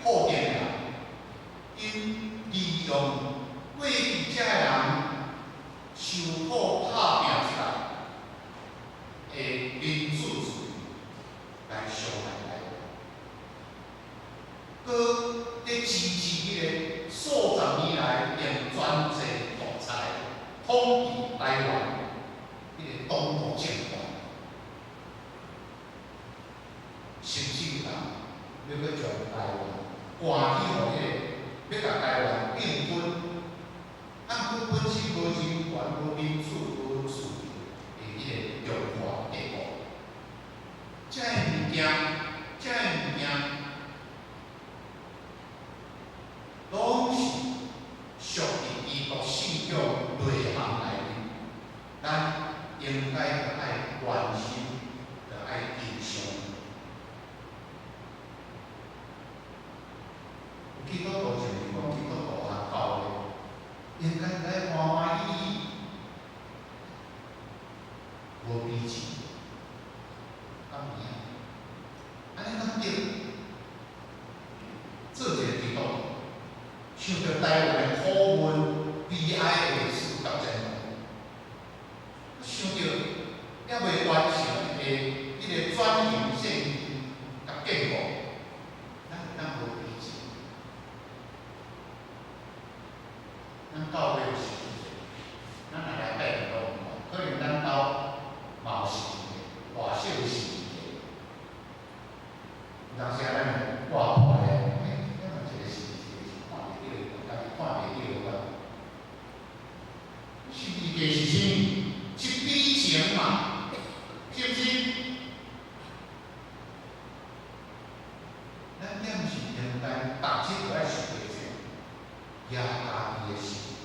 否定人，因利用过去这人受苦打拼出来的民主主义来伤害台湾，搁咧支持迄个。数十年来用专制独裁统治台湾，迄个东部政权，甚至有人要去将台湾换去互迄个，要甲台湾并分，按本身无人权、无民主、无自由的迄个中华帝国，这物件，这物件。拢是属于伊国信仰内涵内面，咱应该着爱关心，着爱欣赏。基督徒就是讲基督徒学教的，应该来欢欢喜喜，台湾的好运、悲哀的事甲前途。想着还未完成迄个转型圣经甲建构，咱会当无理解。咱教会有时咱若来拜祷，可能咱兜嘛有时外小的时。有当时咱外婆咧，咱嘛一个是看袂到，家己看袂到个。是伊个是啥物？是比情嘛，是不是？咱点是应该逐日都爱想个这，也家己的时间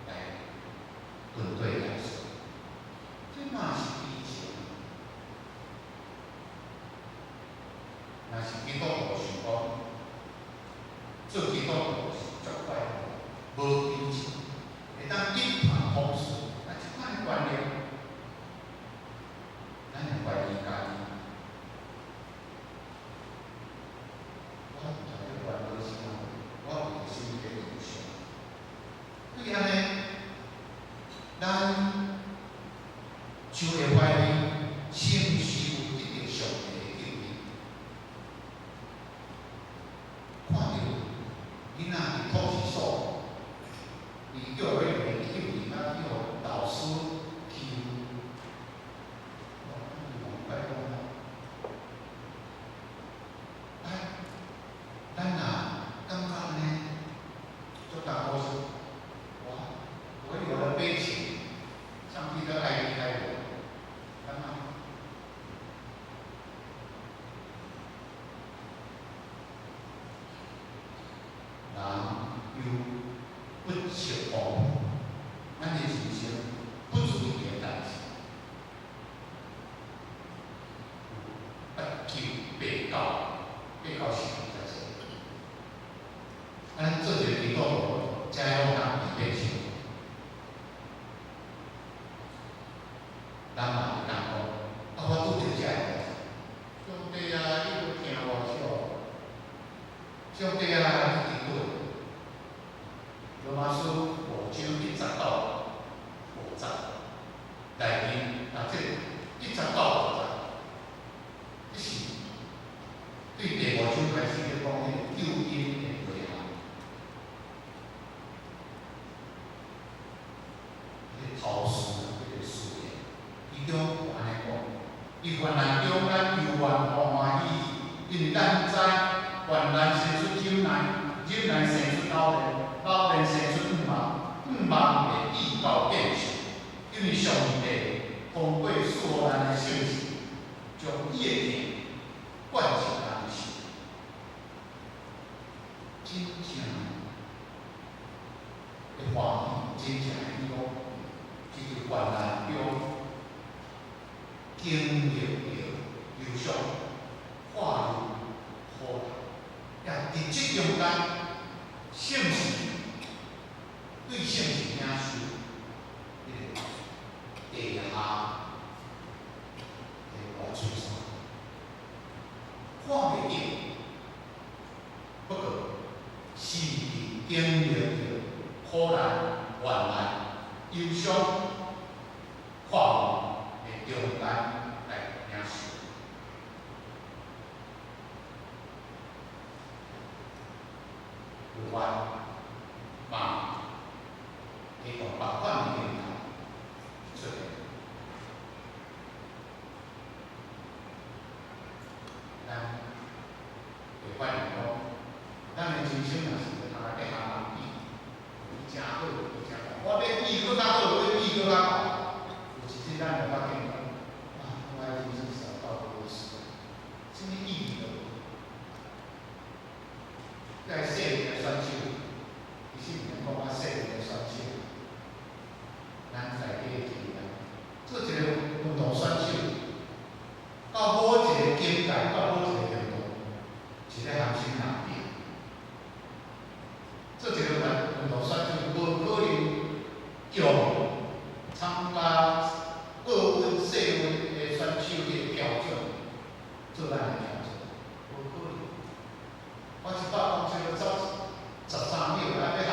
来面对来说，这嘛是比情。若是基督徒想讲，做基督徒是足快乐，无比情，会当一帆风顺，那即款的观念，咱会怀疑家己。我毋知影关老师讲，我有个心理的印象。所以安尼，咱就会怀疑，是毋是有一定上帝的救恩？看到囡仔伫托儿所，伫幼儿园幼儿啊，去互老师欺负，快讲啦！咱若感觉呢，足大好事，哇！我有了悲情，上帝的爱离开我，干嘛？人有不切防，咱的人生不如意的代志，不求被告，被告是在这。咱做一个基督徒，才会通当预备手。咱嘛会当讲，我拄着这个代志，上帝啊，你要听我笑，上帝啊，你伫对。罗马书5章1到5节，内面这1节到5节，这是对第5章开始咧讲迄个救恩的内涵。迄个陶诗啊，迄个诗言，其中有安尼讲：伊患难中咱犹原互欢喜，因为咱知患难生出忍耐，忍耐生出老练，老练生出毋茫的意到见性。因为上帝通过赐予咱的圣旨，将伊的灵灌进咱的心，真正的欢喜，真正的喜乐，这就患难中经历着忧伤、跨入苦难，也伫这中间，圣旨对圣旨领受。地下的无出山，看袂见，不过是经历着苦难、患难、忧伤、跨越的中间来领受。有法嘛，会用别款的形态出现。咱会发现讲，咱的人生若是要通来跟人比，有真好，有真歹。我要比搁较好，我要比搁较好。有一日咱就发现讲，啊，我的人生少到无事，什么意义都无。在细汉的选手，其实毋免讲我细汉的选手，咱在地的经验，做一个运动选手，到某一个境界，到某一个程度，是咧含心难变。做一个运动选手，无可能用参加奥运、世运的选手的标准做咱的标准，无可能。我一百公尺要走13秒，要含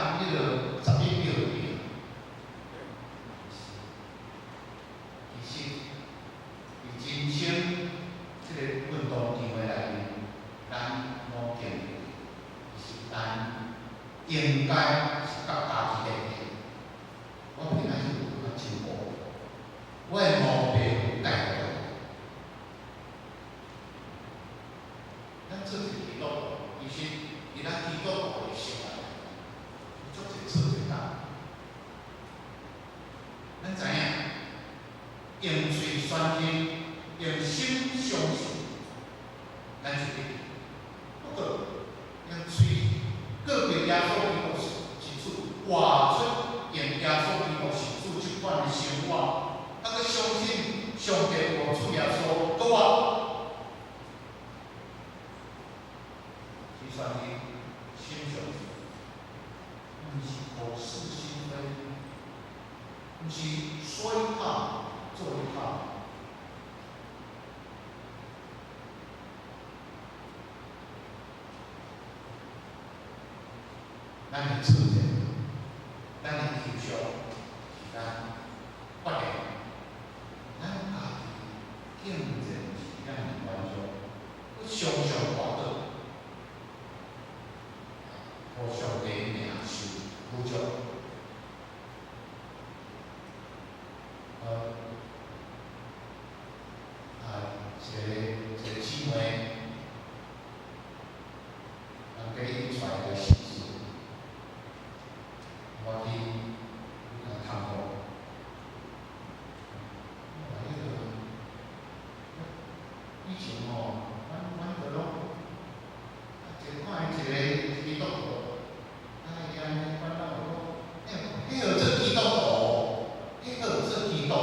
应该是甲家己连结。我平常是有较进步，我的毛病有改过。咱做一个基督徒，其实伫咱基督徒的生活，足侪错侪搭。咱知影，用嘴宣称，用心相信，咱就对。不过，用嘴告别耶稣基督是主，活出用耶稣基督是主即款的生活，啊，佮相信上帝无主耶稣搁我。宣称心相信，毋是口是心非，毋是说一套做一套。咱的出现，咱的艺术，是咱发展，咱家己敬虔是咱的关注，佮常常活到。互上帝名受鼓掌。一个姊妹，人家引出来个时事，我去甲探访。以前吼，阮就拢，一看伊一个基督徒。迄个做基督徒，迄个做基督徒，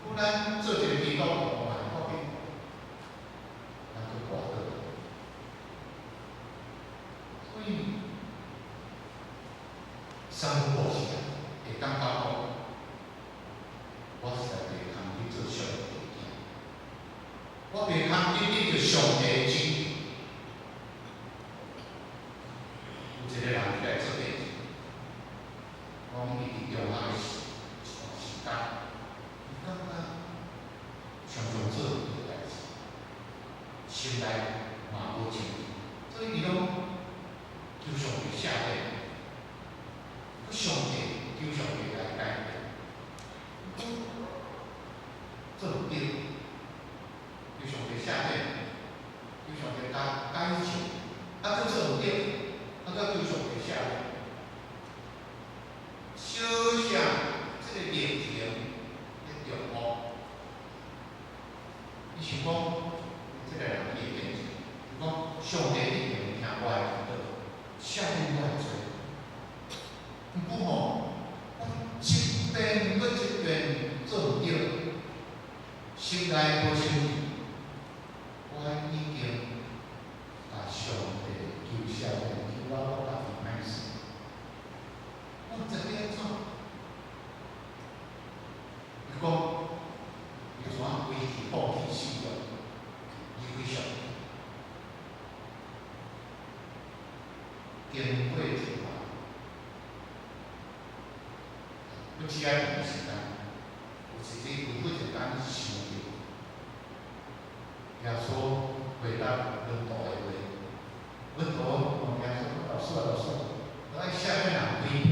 不咱做一个基督徒嘛，后边咱去活到，所以三不五时啊，会感觉讲，我实在袂通去做上帝的囝，我袂通经历着上帝的旨意。有一个人来做代志，讲伊伫中学的时间，伊感觉常常做迄个代志，心内嘛无清楚，所以伊拢求上帝赦免，佮上帝求上帝来改变，做毋对，求上帝赦免，求上帝改正，啊，佮做毋对。啊，佮求上帝赦免，小想即个热情的重复，伊想讲，即个人伊会变，就讲上帝一定会听我的祈祷，赦免我的罪。毋过吼，我一遍搁一遍做毋对，心内无清楚，我已经甲上帝求赦免。我家己歹势，我毋知要安怎。伊讲，伊怎规气放弃死了，离开上帝。经过一番，不只爱段时间，有时阵有几一天想着，耶稣回答门徒的话，门徒问耶稣。老师，我爱赦免人几遍？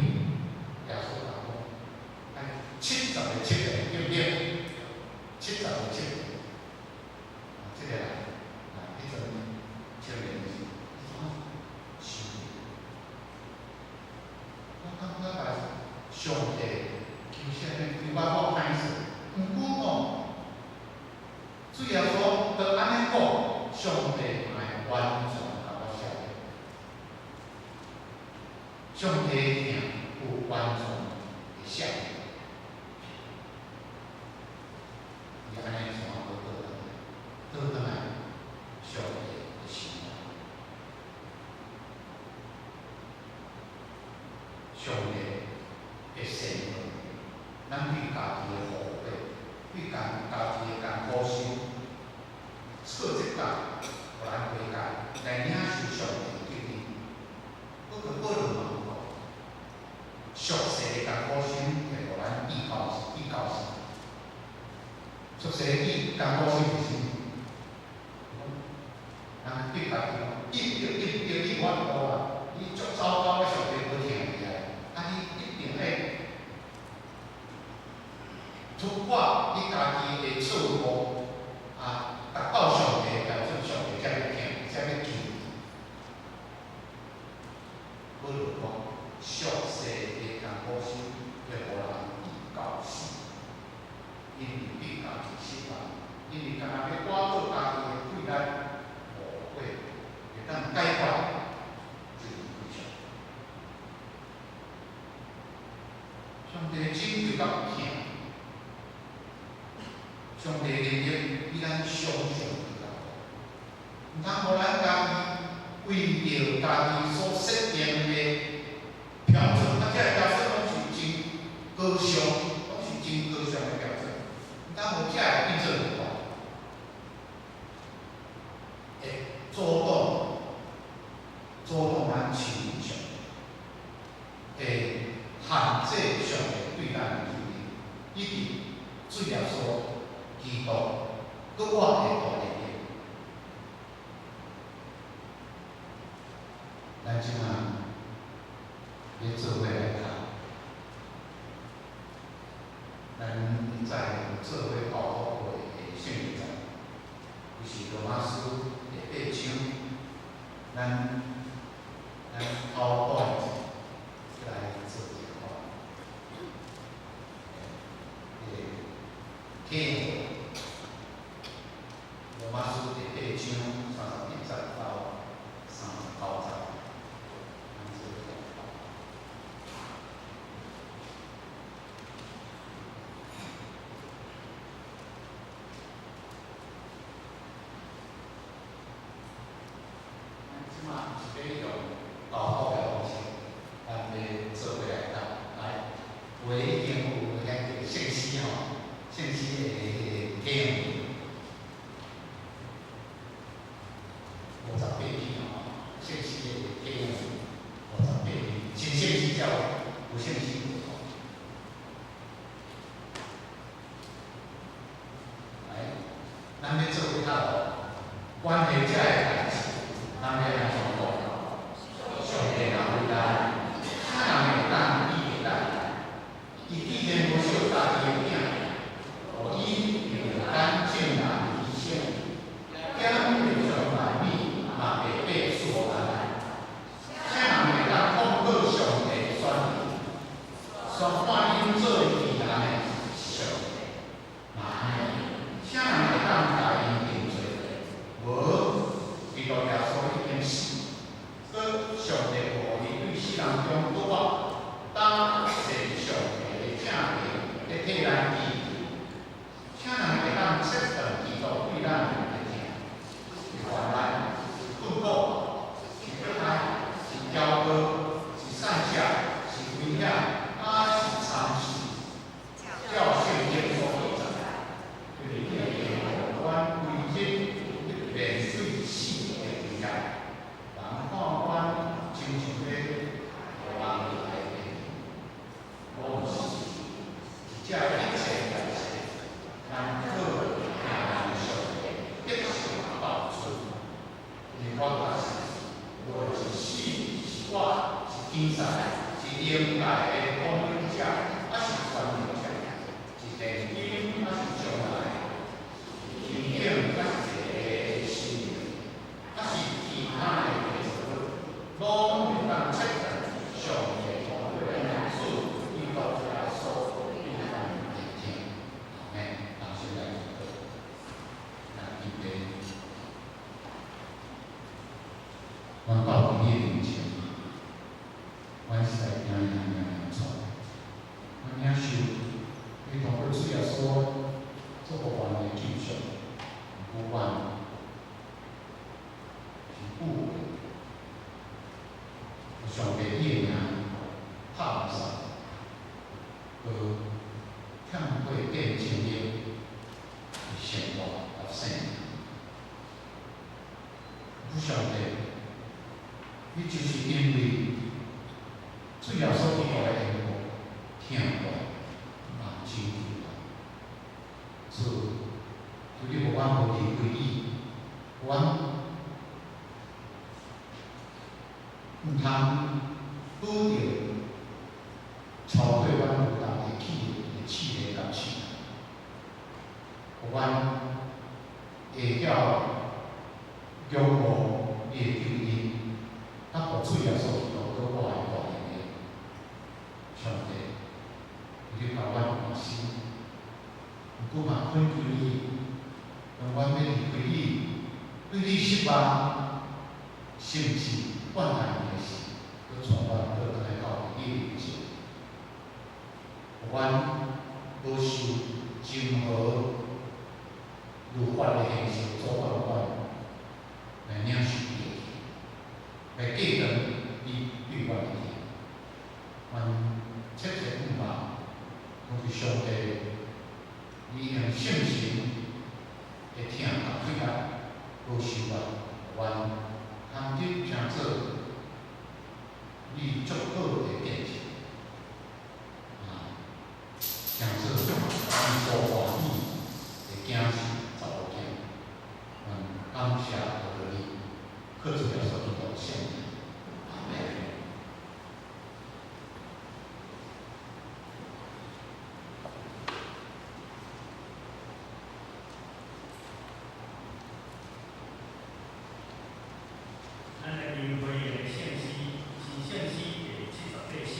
耶稣讲，爱70个7个，对不对？70个7个，这个人，迄阵少年时，想，我感觉把上帝求赦免，对我好歹势。毋过吼，主耶稣都安尼讲，上帝爱完全。上帝听有完全的赦免，伊安尼怎倒转来上帝的心意，上帝的善良，咱对家己的护庇，对家己的艰苦心，错一角，互咱回家来领受上帝对你，我个个人嘛。俗世的艰苦心，会互咱依靠神。俗世的艰苦心是啥？咱人对家己讲，你我无啊，你足糟糕的上帝无听你啊，你一定要突破你家己的错误达到上帝标准，上帝才会听，才会救你。保罗讲，俗世的艰苦心，会互人易到死，因为你家己失败，因为干那要挖到家己的困难，无会当解决，就是非常。上帝拯救甲有疼，上帝的能力比咱想象更高，毋通互咱家己为着家己所设定的标准，这个标准拢是真高尚，拢是真高尚的标准，毋通互这个变做无法，会阻挡咱亲近上帝，会限制上帝对咱的能力，以及主耶稣基督搁我的大能力。咱即马要做伙来读，咱在做伙交互过的圣经，就是罗马书第8章，咱头段来做一下。罗马书第8章32节到39节。即马是要用交互的方式，咱要做伙来读，来有诶已经有遐个信息吼，信息的内容58篇吼，信息的内容58篇，真信息才有，有信息无错。来，咱要做伙读咯，关系遮个代志，咱要安怎讲？上帝若为咱，啥人会当医咱？伊既然无惜家己的囝，互伊用咱正人医生，减免上万米，嘛袂被所难。啥人会当控告上帝的选民？选看因做异人的上帝，嘛安尼？啥人会当甲因定罪？无，基督耶稣已经死。上帝互伊对世人中拄我，当是上帝的正义，咧替咱医治。啥人会当切断基督对咱的疼？是患难，是困苦，是迫害，是骄傲，是上下，是危险，是惨死。叫圣经所记载，就是有关危险面对死的危险。人看阮亲像咧互人来的，我毋是，是遮一切代志，咱靠听上帝必成报出。因为我是，无论是死是活是天使，是应来的供应者，是传明者，是现今是将来，是天顶是地的心灵，是其他的。拢会当切断上帝同对咱主基督耶稣对咱的听，咱先来祈祷，咱预备，阮到主的面前，阮实在领错，阮领受，你通过主耶稣做互阮的救赎，不管是误会。上帝伊的名拍唔上，欠会变经历生活甲生命。不上帝，你就是因为主耶稣基督的缘故，听我，嘛拯救我。主，求你互阮无离开你，阮毋通拄着超过阮有当的气的甲气，互阮会晓仰慕伊的救恩，甲互主耶稣基督做我的大能的上帝，伊就甲阮关心，毋过嘛，恳求伊，当阮要离开伊，对你失望，甚至患难的事，佮从阮倒来到你面前，互阮无受任何律法的限制阻挡阮来领受你，来继承你对阮的爱。阮切切毋忘，我是上帝，你用信心会听甲悔改，保守阮，阮通得成做你足好的见证，成做你所欢喜的囝婿查某囝。感谢各位，靠主耶稣基督的圣名，阿门。
咱来领会的信息是信息第78首，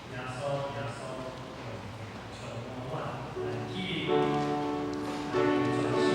耶稣充满来去来传授。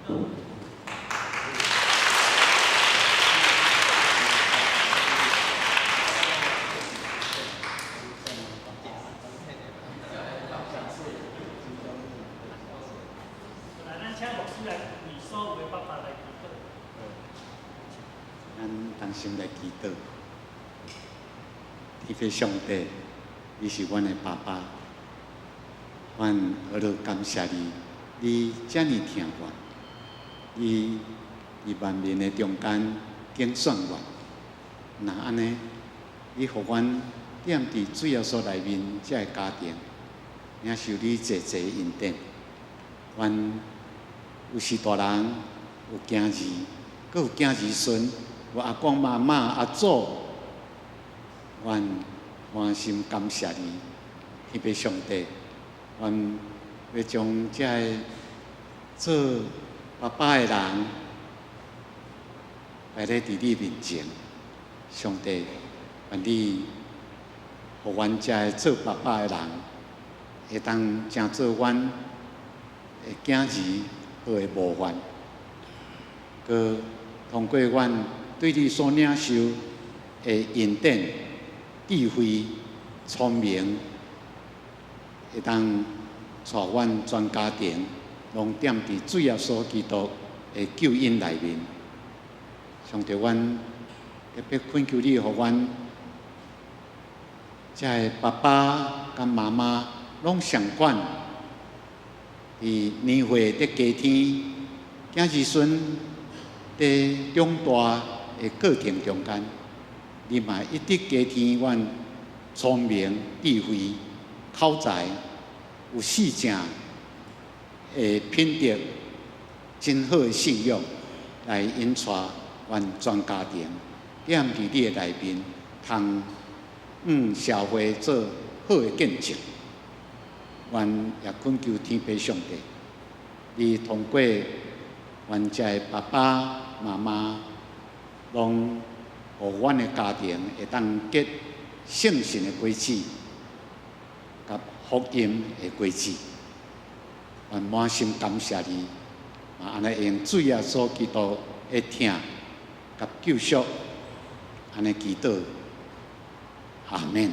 乐。来，咱请牧师来为所有的爸爸来祈祷。
咱同心来祈祷。天父上帝，你是阮的爸爸，阮何乐感谢你，你遮尔疼阮，你伫万民的中间拣选阮。那安尼，你互阮踮伫主要所内面遮个家庭，领受你济济恩典。阮有时大人，有囝儿，阁有囝儿孙，有阿公妈妈、阿祖。阮满心感谢你，天父上帝，阮要将这个做爸爸的人摆咧伫你面前。上帝，愿你互阮这个做爸爸的人，会当成做阮的囝儿好的模范，佮通过阮对你所领受的恩典。智慧、聪明，会当带阮全家庭，拢踮伫主耶稣基督的救恩内面。上帝，阮特别恳求你，互阮这个爸爸甲妈妈拢相管，伫年岁伫加天，囝儿孙伫长大的过程中间。你嘛一直加添阮聪明、智慧、口才，有四正的品德，真好的信用，来引带阮全家庭，踮伫你的内面，通社会做好的见证。阮也恳求天父上帝，你通过阮遮的爸爸妈妈，拢。互阮的家庭会当结圣神的果子，甲福音的果子。阮满心感谢你，嘛安尼用主耶稣基督的疼甲救赎，安尼祈祷，阿免。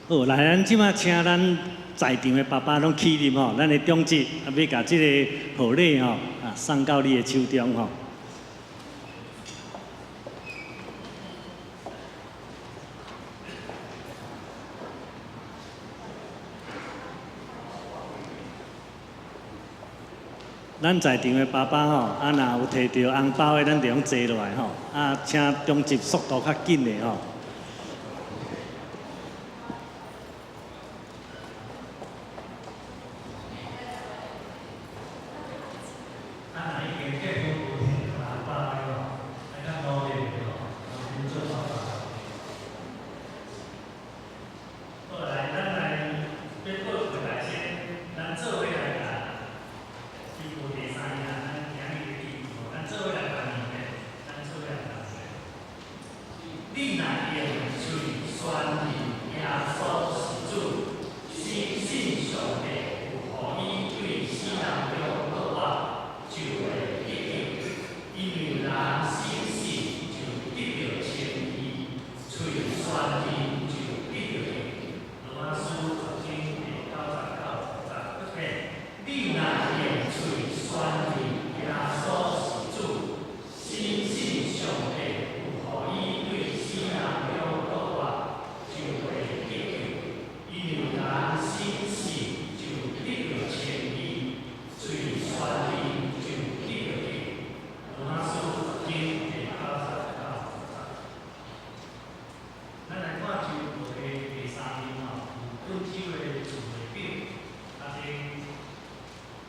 好，来，咱即马请咱在场的爸爸拢起立吼，咱的长子要甲即个贺礼吼送到你的手中吼。咱在场的爸爸吼，若有摕到红包的，咱就用坐落来吼，请中集速度较紧的吼。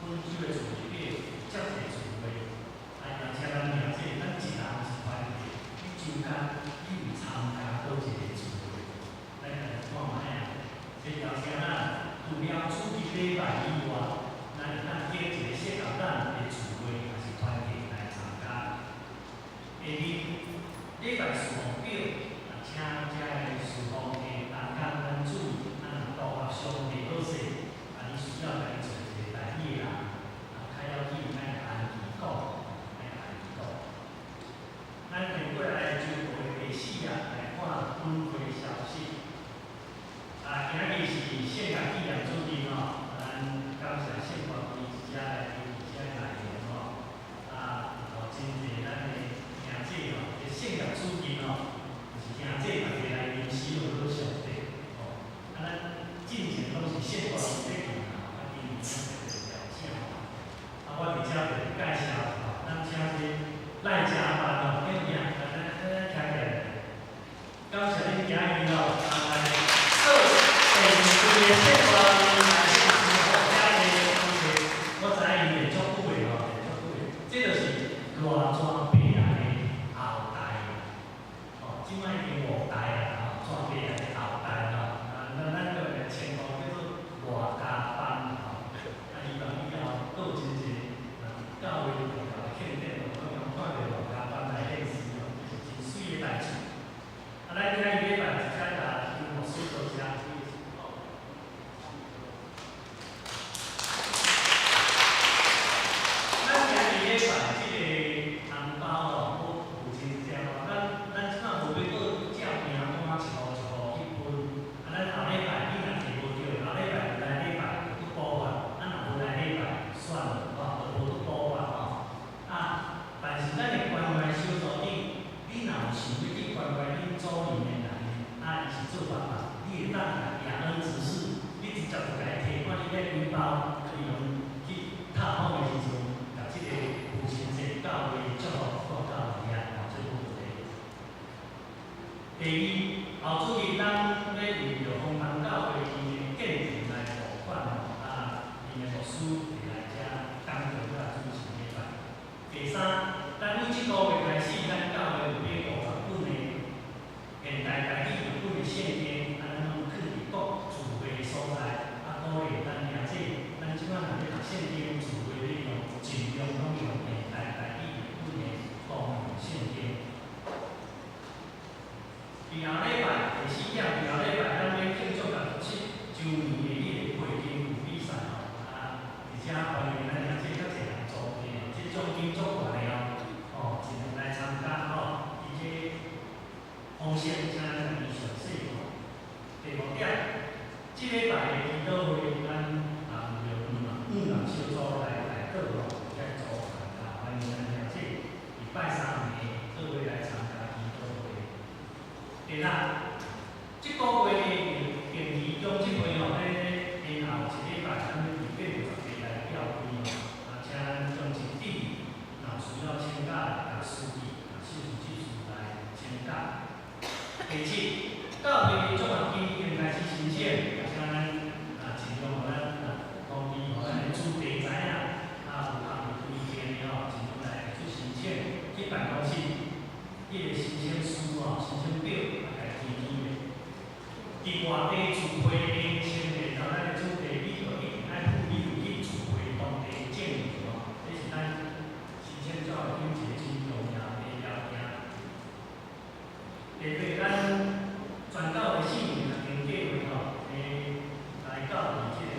分手的事情，接教会大家肯定哦，我用看到大家班来练习哦，是真水的代志。咱今仔日礼拜一开始，因牧师做些。咱今日礼拜即个红包哦，我父亲节哦，咱即摆无要搁照名怎啊一户去分。咱后礼拜你若摕无着，后礼拜来礼拜就补发，若无来礼拜算了吼，就无补发吼。但是咱的关怀小组长，你若有想要去关怀恁组里面的人，伊是做爸爸，你会当也恩指示，你直接就甲伊提，看你要几包，利用去探访的时阵，甲即个父亲节教会祝福带到遐，这无问题。第二，后主日咱要为着丰塘教会伊的建筑来募款吼，因的牧师会来遮讲道甲主持礼拜。第三，咱为即个月开始，咱教会有买50本的现代台语日本的圣经，咱拢放伫各聚会所在，鼓励咱领这，咱即摆若要读圣经聚会内容，尽量拢用现代台语日本的方言圣经。第后礼拜第4点，第后礼拜咱要庆祝67周年的迄个会经舞比赛吼，而且欢迎咱领这较侪人组织哦，这奖金足大的哦，尽量来参加吼，伊这方式请咱伊详细吼。第5点，即礼拜的祈祷会，咱有5人小组来报吼，来组参加，欢迎咱领这礼拜3暝各位来参加祈祷会。第六，即个月的定期中即会吼，咧今后一礼拜，咱要预备50个来调开吼，请咱中心弟弟，若需要请假甲书记、技术来请假。第七，教会的奖学金已经开始申请，请咱尽量互咱通知，互咱的主地知影，有空有意见的吼，尽量来去申请，去办公室，迄个申请书吼、申请表来填填的。伫外地聚会的前提，咱的主地你就一定爱附有去聚会当地的证明吼，这是咱申请奖学金一个真重要的要件。第八，咱全教的4年学经计划吼，来到伫即个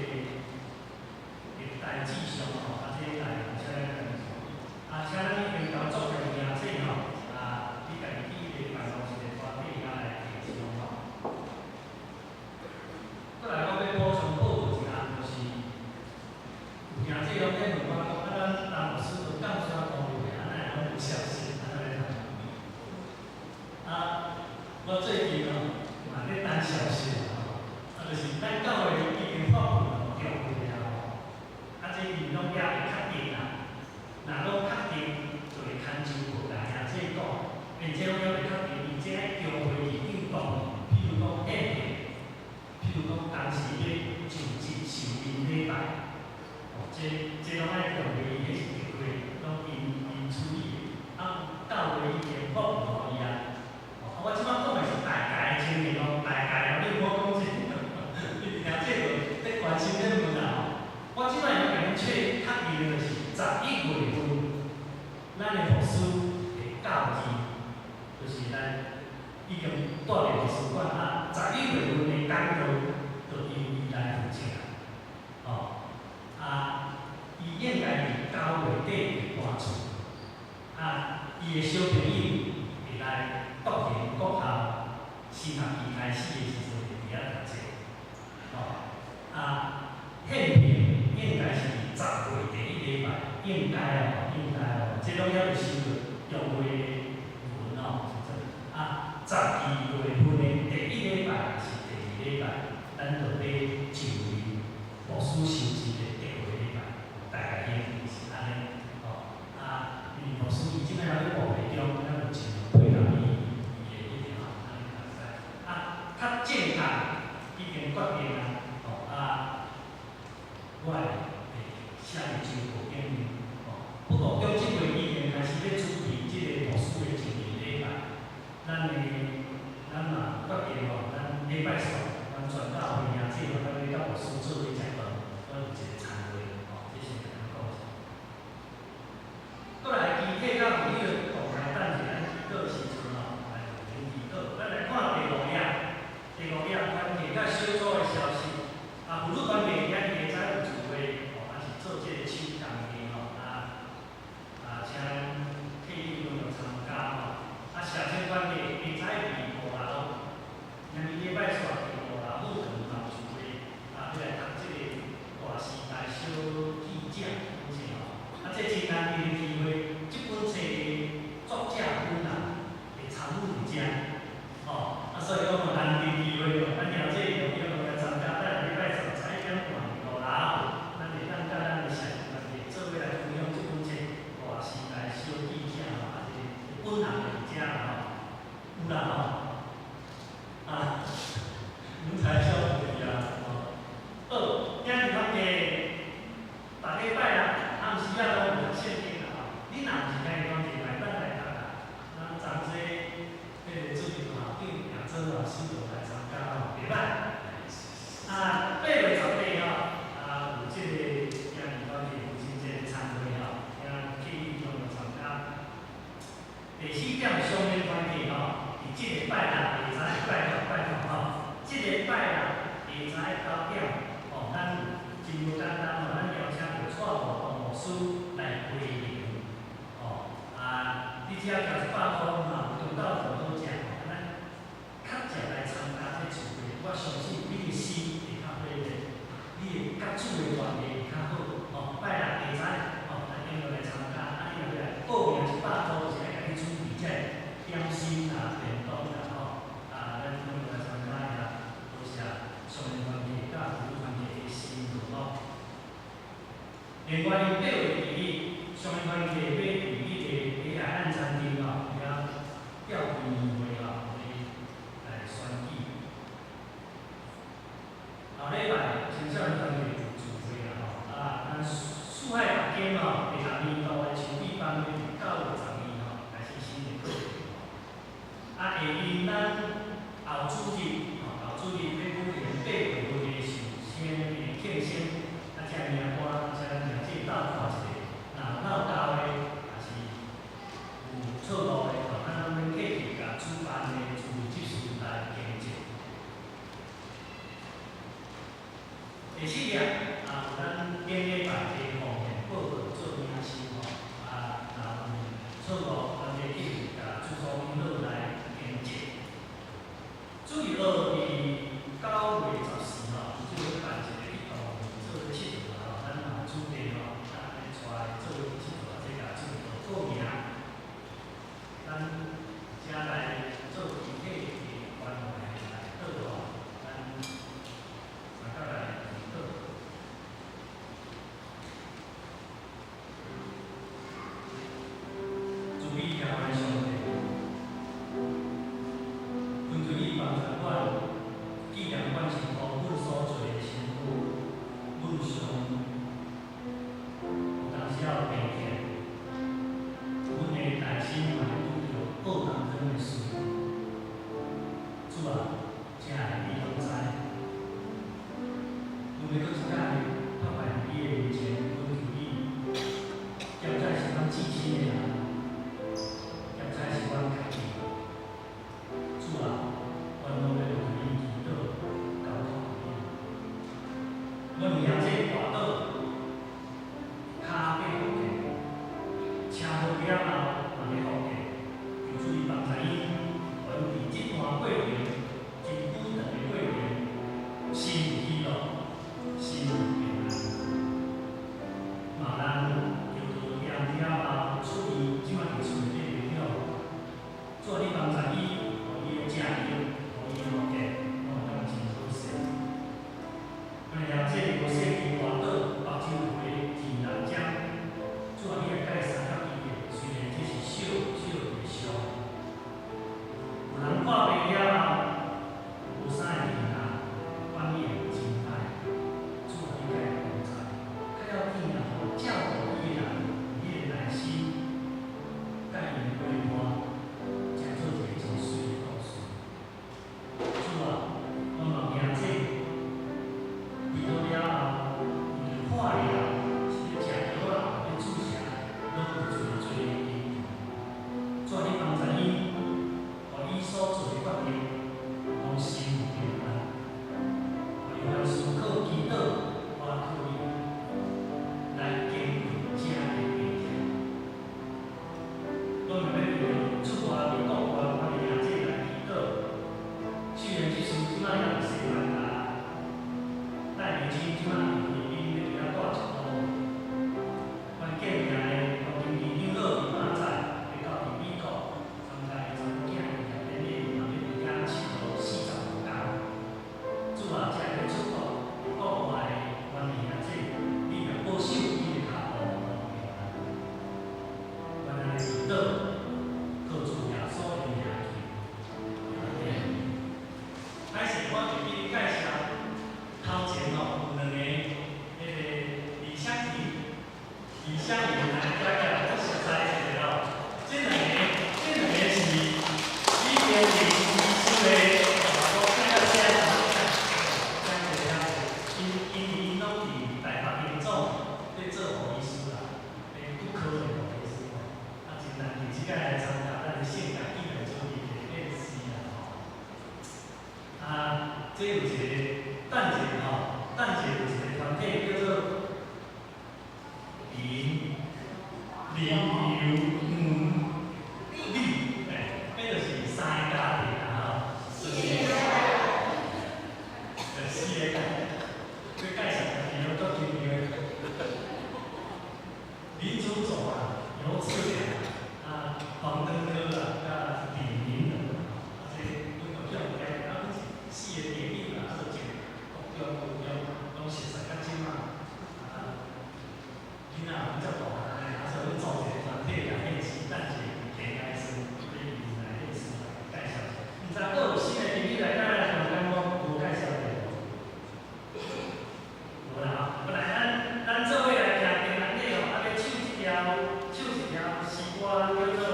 历代志上吼，这个内容请咱跟从。请咱已经交作的名册吼，你家己去迄个办公室的纸底下来提上吼。再来，我要补充报告一项，就是有名册拢在问我讲，咱当老师都讲啥公布的，哪会拢有消息，哪会来通我最近哦，嘛咧等消息吼，就是咱教会已经发布了中会了吼，这伊拢也会确定啦。若拢确定，就会牵手过来啊，这讲，并且我也会确定，伊这中会已经动，譬如讲宴会，譬如讲当时要就职寿宴礼拜，这拢爱中会伊迄是计划，拢因处理的，教会已经发布互伊啊。我即摆讲的是大概的情形咯，大概哦，你唔好讲真，你听这个在关心这问啊吼。我即摆要甲恁确定的就是11月份，咱的牧师会教义，就是咱已经带入图书馆11月份的讲道，就由伊来负责哦。伊应该伫9月底搬出，伊的小朋友会来。国营国校新学期开始的时阵，会伫遐读册。宪评应该是10月第1礼拜，应该哦，这拢还未收到入会文哦，12月份的第1礼拜是第2礼拜，咱就要就伊牧师休息的第5礼拜，大概形容是安尼哦。因为牧师伊即摆还咧务会中，咱就尽量配合伊。较正确已经决定啦，我会写入周报顶面。不过中即月已经开始咧处理即个牧师的1年礼拜，咱嘛决定咱礼拜三，咱全教会名册咱要甲牧师做伙食饭，我有一个餐会，这是甲咱讲。今仔日的机会，这本册的作者本人会参与伫遮，哦，所以讲咱的机会哦，咱了解有要来参加，咱礼拜11点半5咱会当甲咱的社区团体做伙来分享这本册，或是来小记者或者本人的遮吼，有啦吼，啊，您才晓得啊，哦，好，今日咱嘅。大礼拜啊，暗时啊都有限定啦吼。你若毋是家己讲一来，咱来读啊。咱昨做迄个主任校长杨真老师就来参加吼，袂歹。啊，8月10日吼，有即个今日咱嘅父亲节参会吼，请去中来参加。第4点商业团体吼，伫即礼拜六下午拜托吼，即礼拜六下午9点吼，咱有真无简单吼，咱邀请着蔡某董老师来回应。哦，你只要交100块嘛，有到就好食吼，咱较常来参加这聚会，我相信你的心会较火热，你的甲主的关系会较好。哦，拜六下午咱应该来参加，你若来报名100块，就是来甲你准备这点心啦、便当啦吼，咱应该来参加呀，多谢商业团体甲服务团体的辛苦吼。另外，8月2日，商业团体要伫迄个海岸餐厅吼，遐吊灯年会吼，来选举。后礼拜青少年团体有聚会啦吼，咱四海大间吼，第6年度的筹备班会伫9月12吼开始新的课程吼。下因咱后主日要举行8月5日寿星的庆生。这名歌，这名字斗看一下，那闹交的，也是有错误的，咱免客气甲主办的主持人来见证。第4点，有咱顶礼拜的奉献报告做明星吼，错误咱的客气甲主所领导来见证。注意到伫9月14号，就会办一个活动，做个庆祝。主题吼，来带离乡以来，大概我熟悉一下哦。这两个是2002出的，我看到现在因拢伫台北民众咧做护理师啦，不可能护理师吼，真难去即个来参加咱的性感艺人助理的练习啦吼。这有一个等一下吼，等一下有一个团体叫做林友丽，迄就是三个家庭啦吼，就是四个家庭，去介绍伊拢足重要的。林主总刘志良黄登科甲李明仁，这因为叫该四个电影啦，做一个国中、高中拢熟悉较深嘛。囡仔比较大汉，所以组一个团体来练习，等一下平开始对伊来练习介绍。毋知还有新的朋友来咱来谈谈讲无介绍的无？无啦，本来咱做伙来听听咱内容，要唱一条诗歌叫做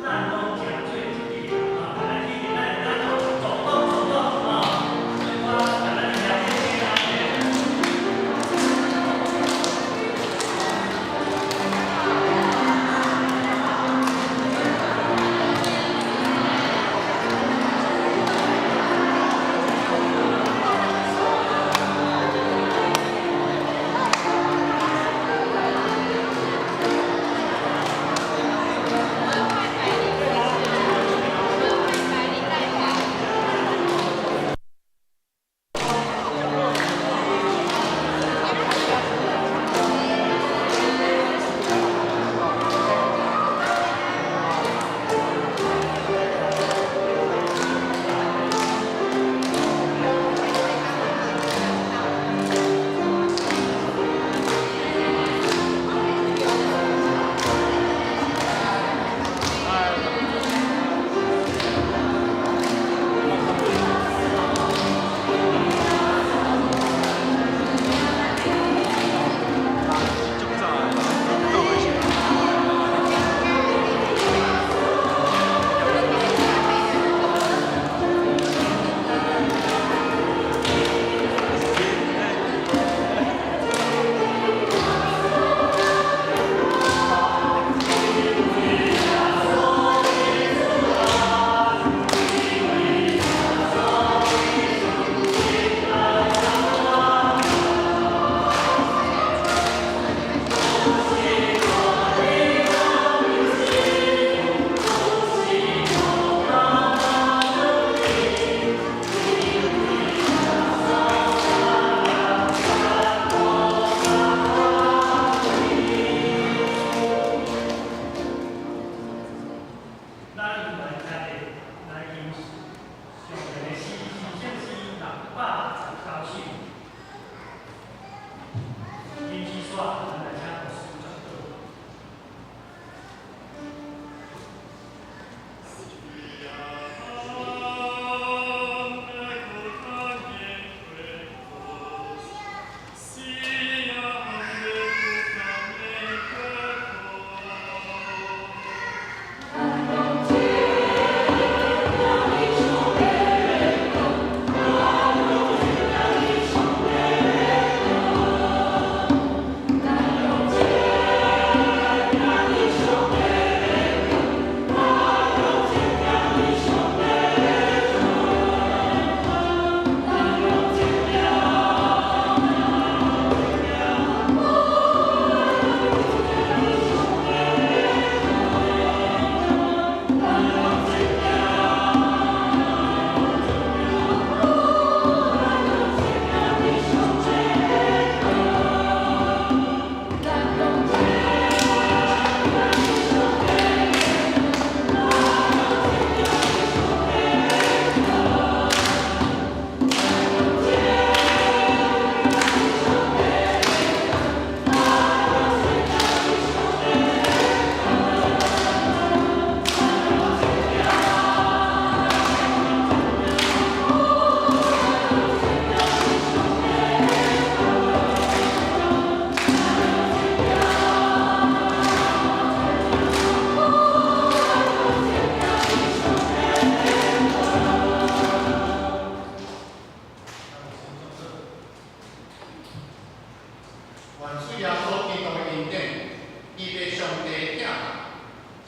《咱拢行做一条》。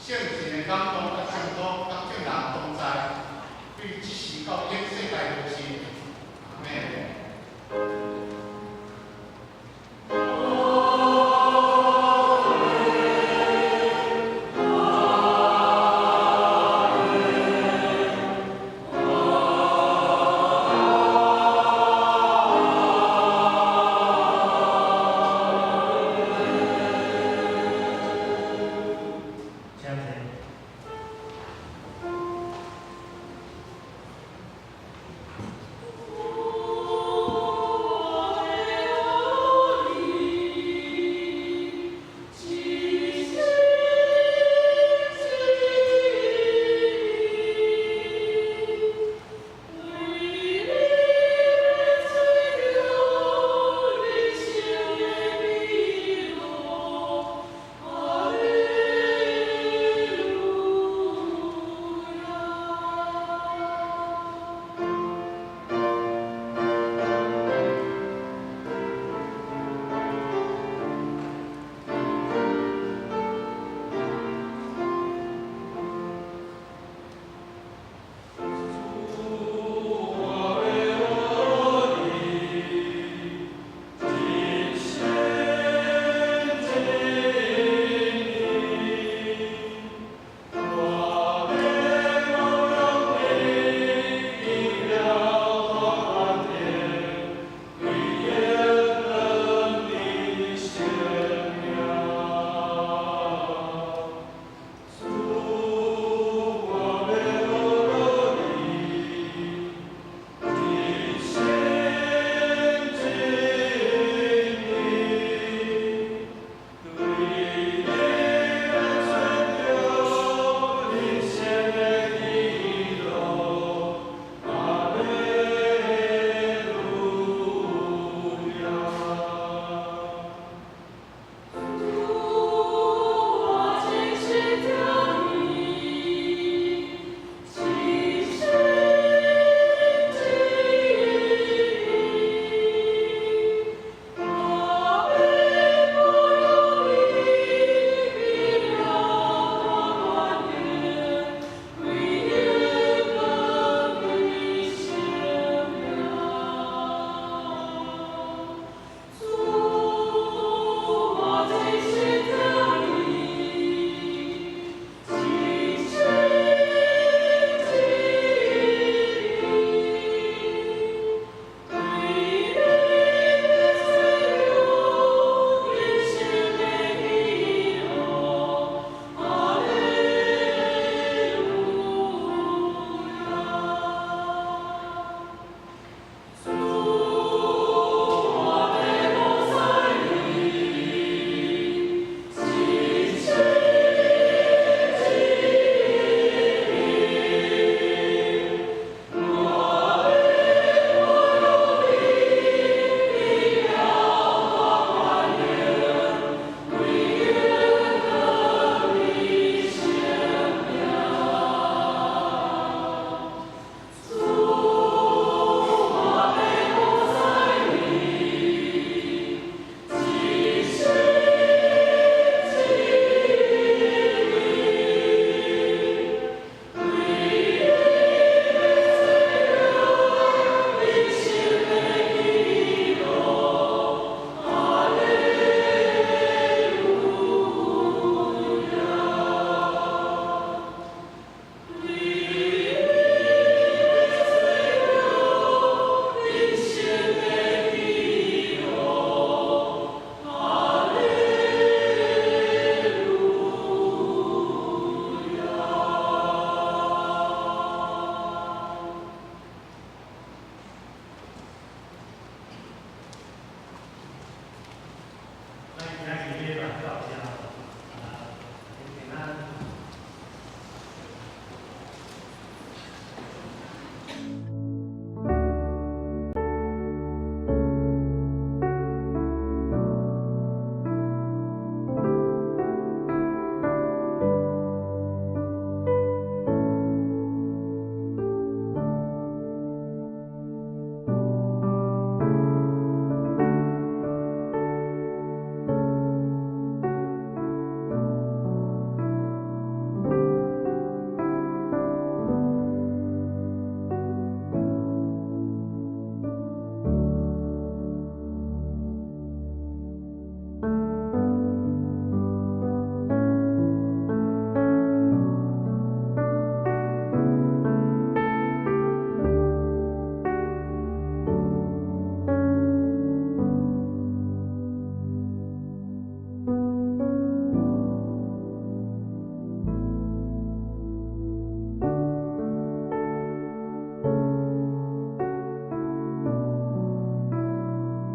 圣神的感动，